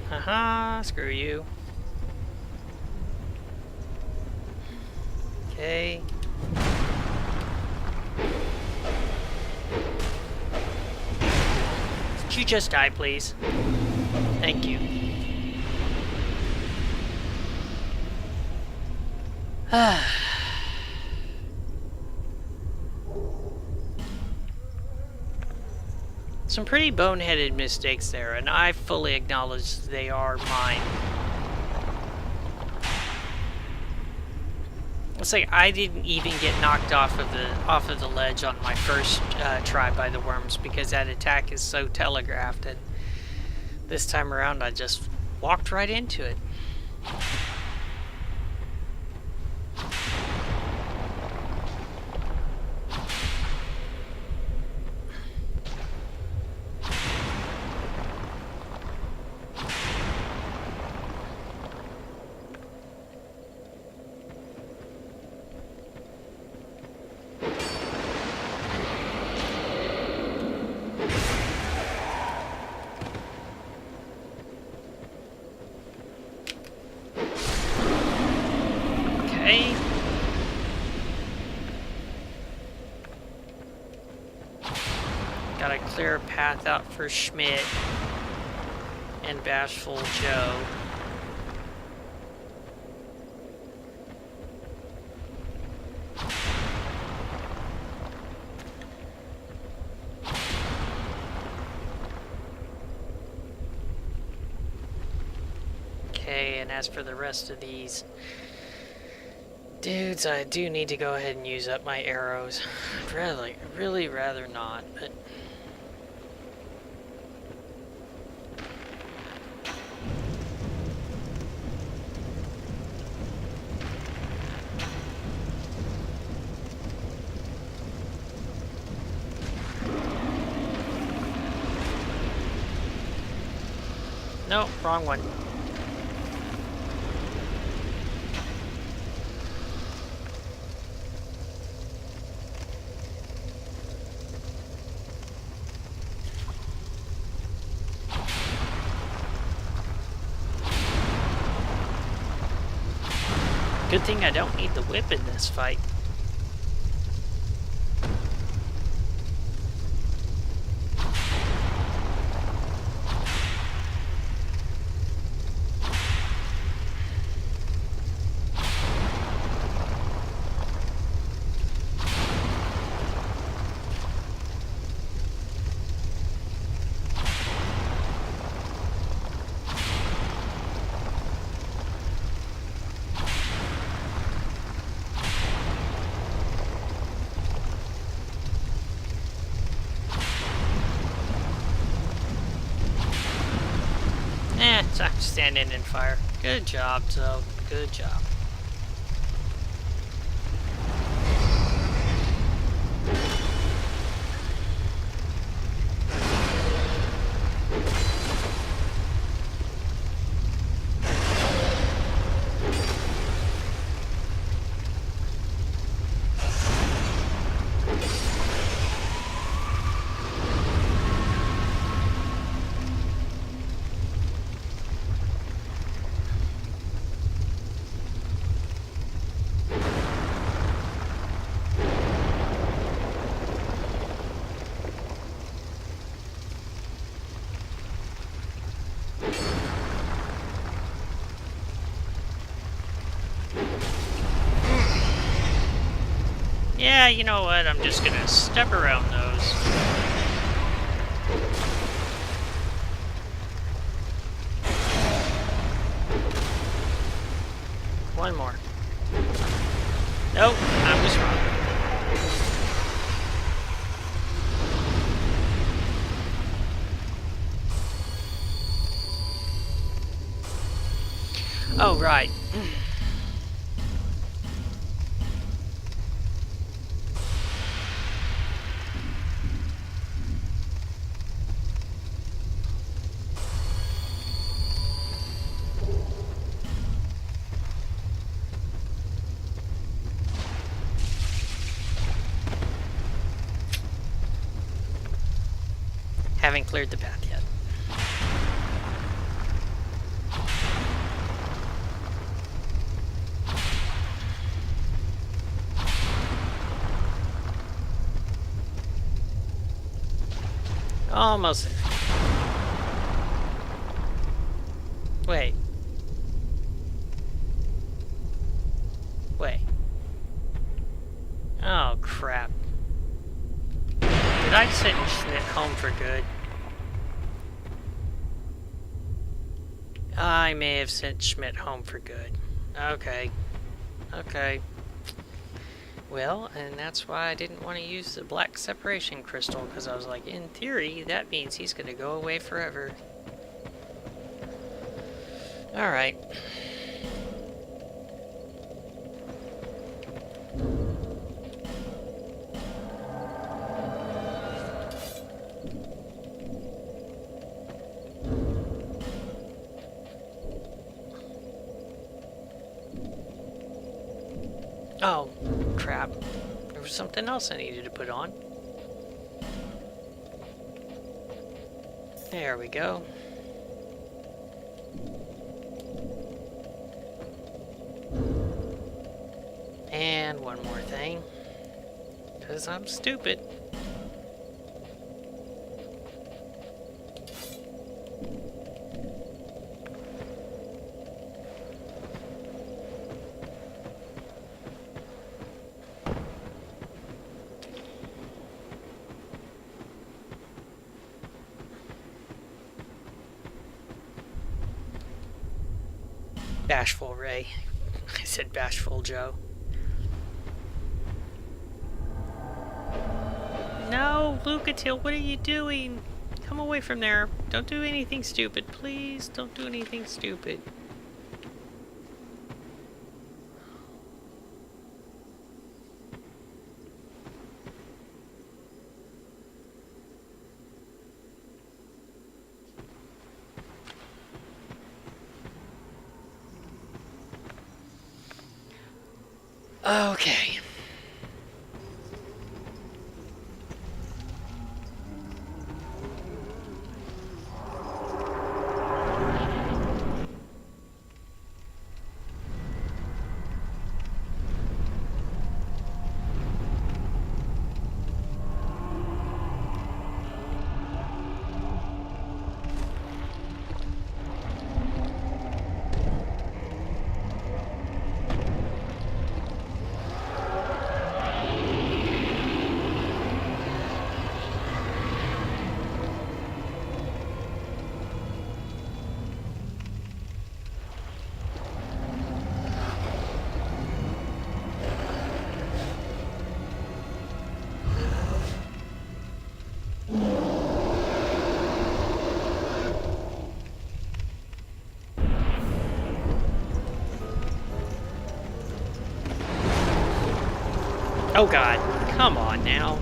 Haha, screw you. Okay. Could you just die, please? Thank you. Some pretty boneheaded mistakes there, and I fully acknowledge they are mine. It's like I didn't even get knocked off of the ledge on my first try by the worms because that attack is so telegraphed, and this time around I just walked right into it. Okay. Gotta clear a path out for Schmidt and Bashful Joe. Okay, and as for the rest of these dudes, I do need to go ahead and use up my arrows. I'd really rather not, but... No, wrong one. Good thing I don't need the whip in this fight. I'm standing in fire. Good job, Zoe. Good job. Yeah, you know what? I'm just gonna step around those. One more. Nope, I was wrong. Oh, right. Haven't cleared the path yet. Almost there. Wait. Wait. Oh, crap. Did I send Schmidt home for good? I may have sent Schmidt home for good. Okay. Okay. Well, and that's why I didn't want to use the black separation crystal, because I was like, in theory, that means he's going to go away forever. Alright. Oh, crap. There was something else I needed to put on. There we go. And one more thing. Because I'm stupid. Bashful Ray. I said Bashful Joe. No, Lucatil, what are you doing? Come away from there. Don't do anything stupid. Please, don't do anything stupid. Okay. Oh god, come on now.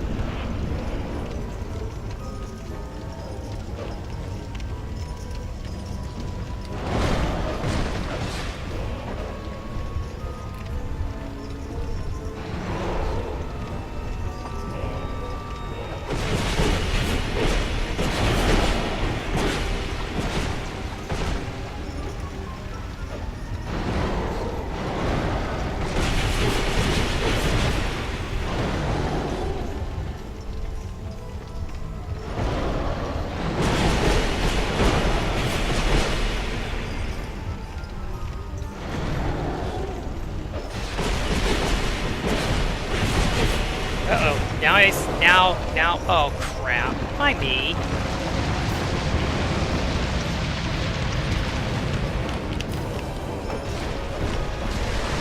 Now, oh crap, why me?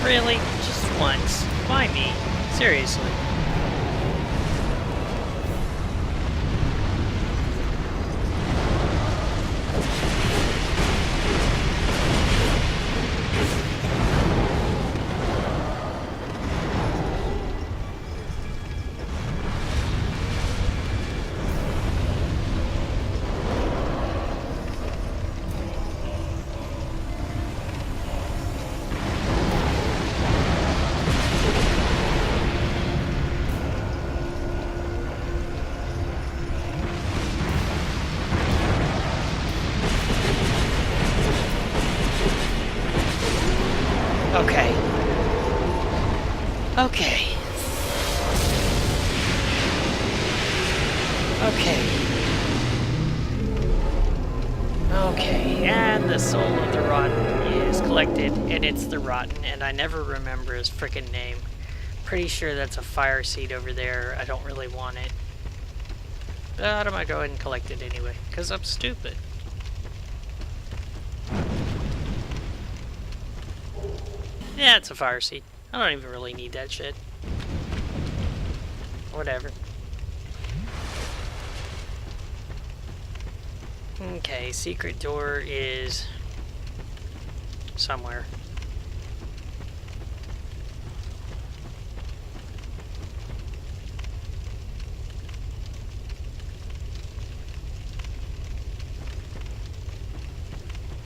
Really? Just once? Why me? Seriously. Okay. Okay. Okay. Okay, and the soul of the rotten is collected, and it's the rotten, and I never remember his frickin' name. Pretty sure that's a fire seed over there. I don't really want it. But I'm gonna go ahead and collect it anyway, because I'm stupid. Yeah, it's a fire seed. I don't even really need that shit. Whatever. Okay, secret door is somewhere.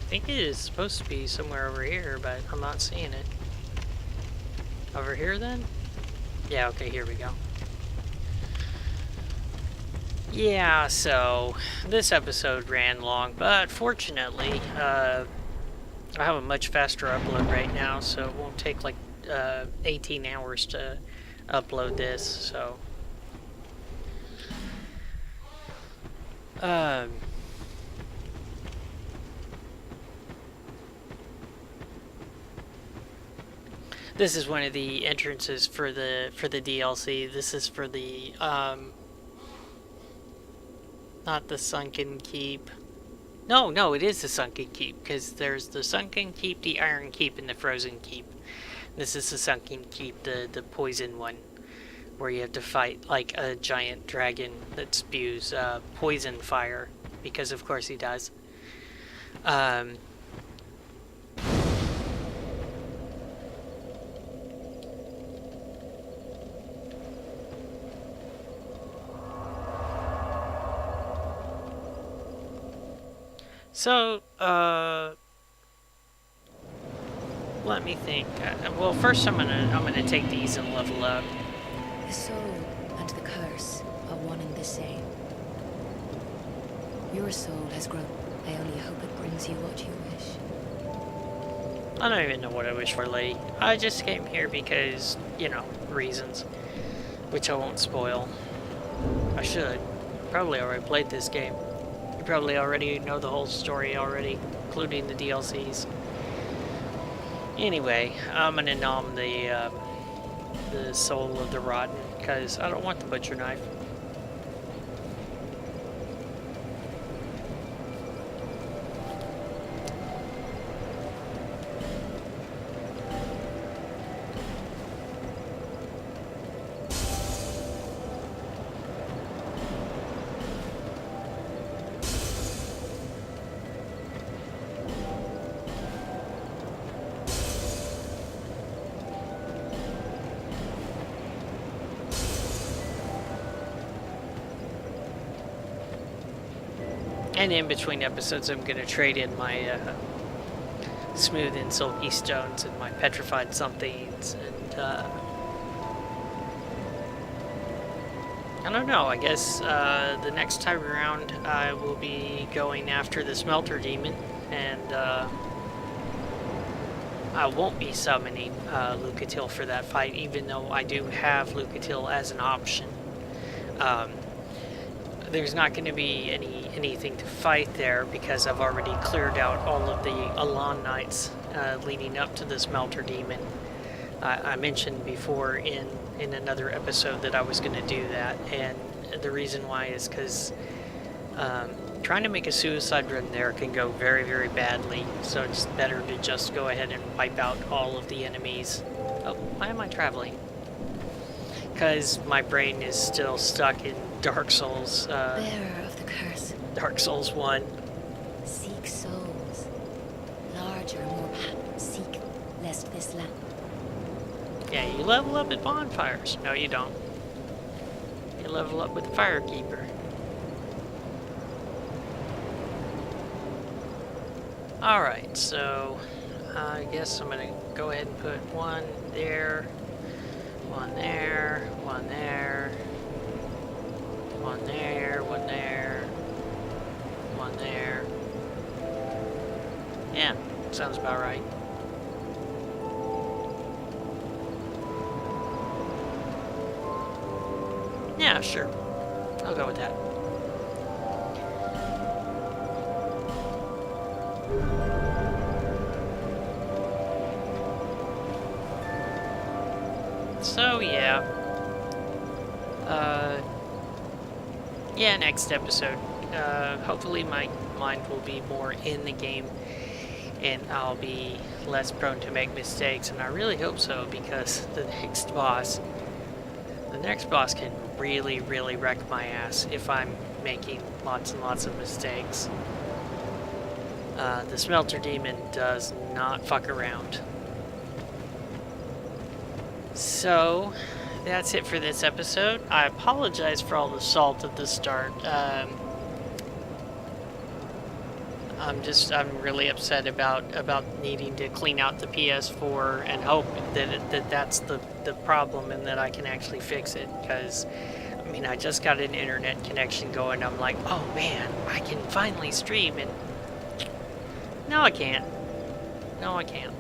I think it is supposed to be somewhere over here, but I'm not seeing it. Over here then? Yeah, okay, here we go. Yeah, so this episode ran long, but fortunately, I have a much faster upload right now, so it won't take like 18 hours to upload this, so. This is one of the entrances for the DLC. This is for the not the Sunken Keep. No, it is the Sunken Keep, because there's the Sunken Keep, the Iron Keep, and the Frozen Keep. This is the Sunken Keep, the poison one, where you have to fight like a giant dragon that spews poison fire, because of course he does. So, let me think. Well, first I'm gonna take these and level up. The soul and the curse are one and the same. Your soul has grown. I only hope it brings you what you wish. I don't even know what I wish for, lady. I just came here because, you know, reasons. Which I won't spoil. I should. Probably already played this game. You probably already know the whole story already, including the DLCs. Anyway, I'm gonna nom the soul of the rotten, because I don't want the butcher knife. And in between episodes, I'm going to trade in my smooth and sulky stones and my petrified somethings. And I don't know. I guess the next time around, I will be going after the smelter demon. And I won't be summoning Lucatil for that fight, even though I do have Lucatil as an option. There's not going to be anything to fight there because I've already cleared out all of the Elan Knights leading up to the Smelter Demon. I mentioned before in another episode that I was going to do that, and the reason why is because trying to make a suicide run there can go very, very badly, so it's better to just go ahead and wipe out all of the enemies. Oh, why am I traveling? Because my brain is still stuck in Dark Souls. Bearer of the curse. Dark Souls 1. Seek souls. Larger, more seek, lest this land. Yeah, you level up at bonfires. No, you don't. You level up with the Firekeeper. Alright, so I guess I'm gonna go ahead and put one there, one there, one there. One there, one there, one there. Yeah, sounds about right. Yeah, sure. I'll go with that. So, yeah. Yeah, next episode. Hopefully my mind will be more in the game and I'll be less prone to make mistakes, and I really hope so, because the next boss can really, really wreck my ass if I'm making lots and lots of mistakes. The Smelter Demon does not fuck around. So, that's it for this episode. I apologize for all the salt at the start. I'm really upset about needing to clean out the PS4 and hope that's the problem and that I can actually fix it, because I mean, I just got an internet connection going. I'm like, oh man, I can finally stream, and no, I can't. No, I can't.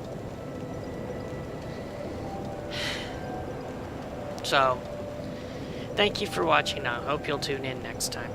So, thank you for watching. I hope you'll tune in next time.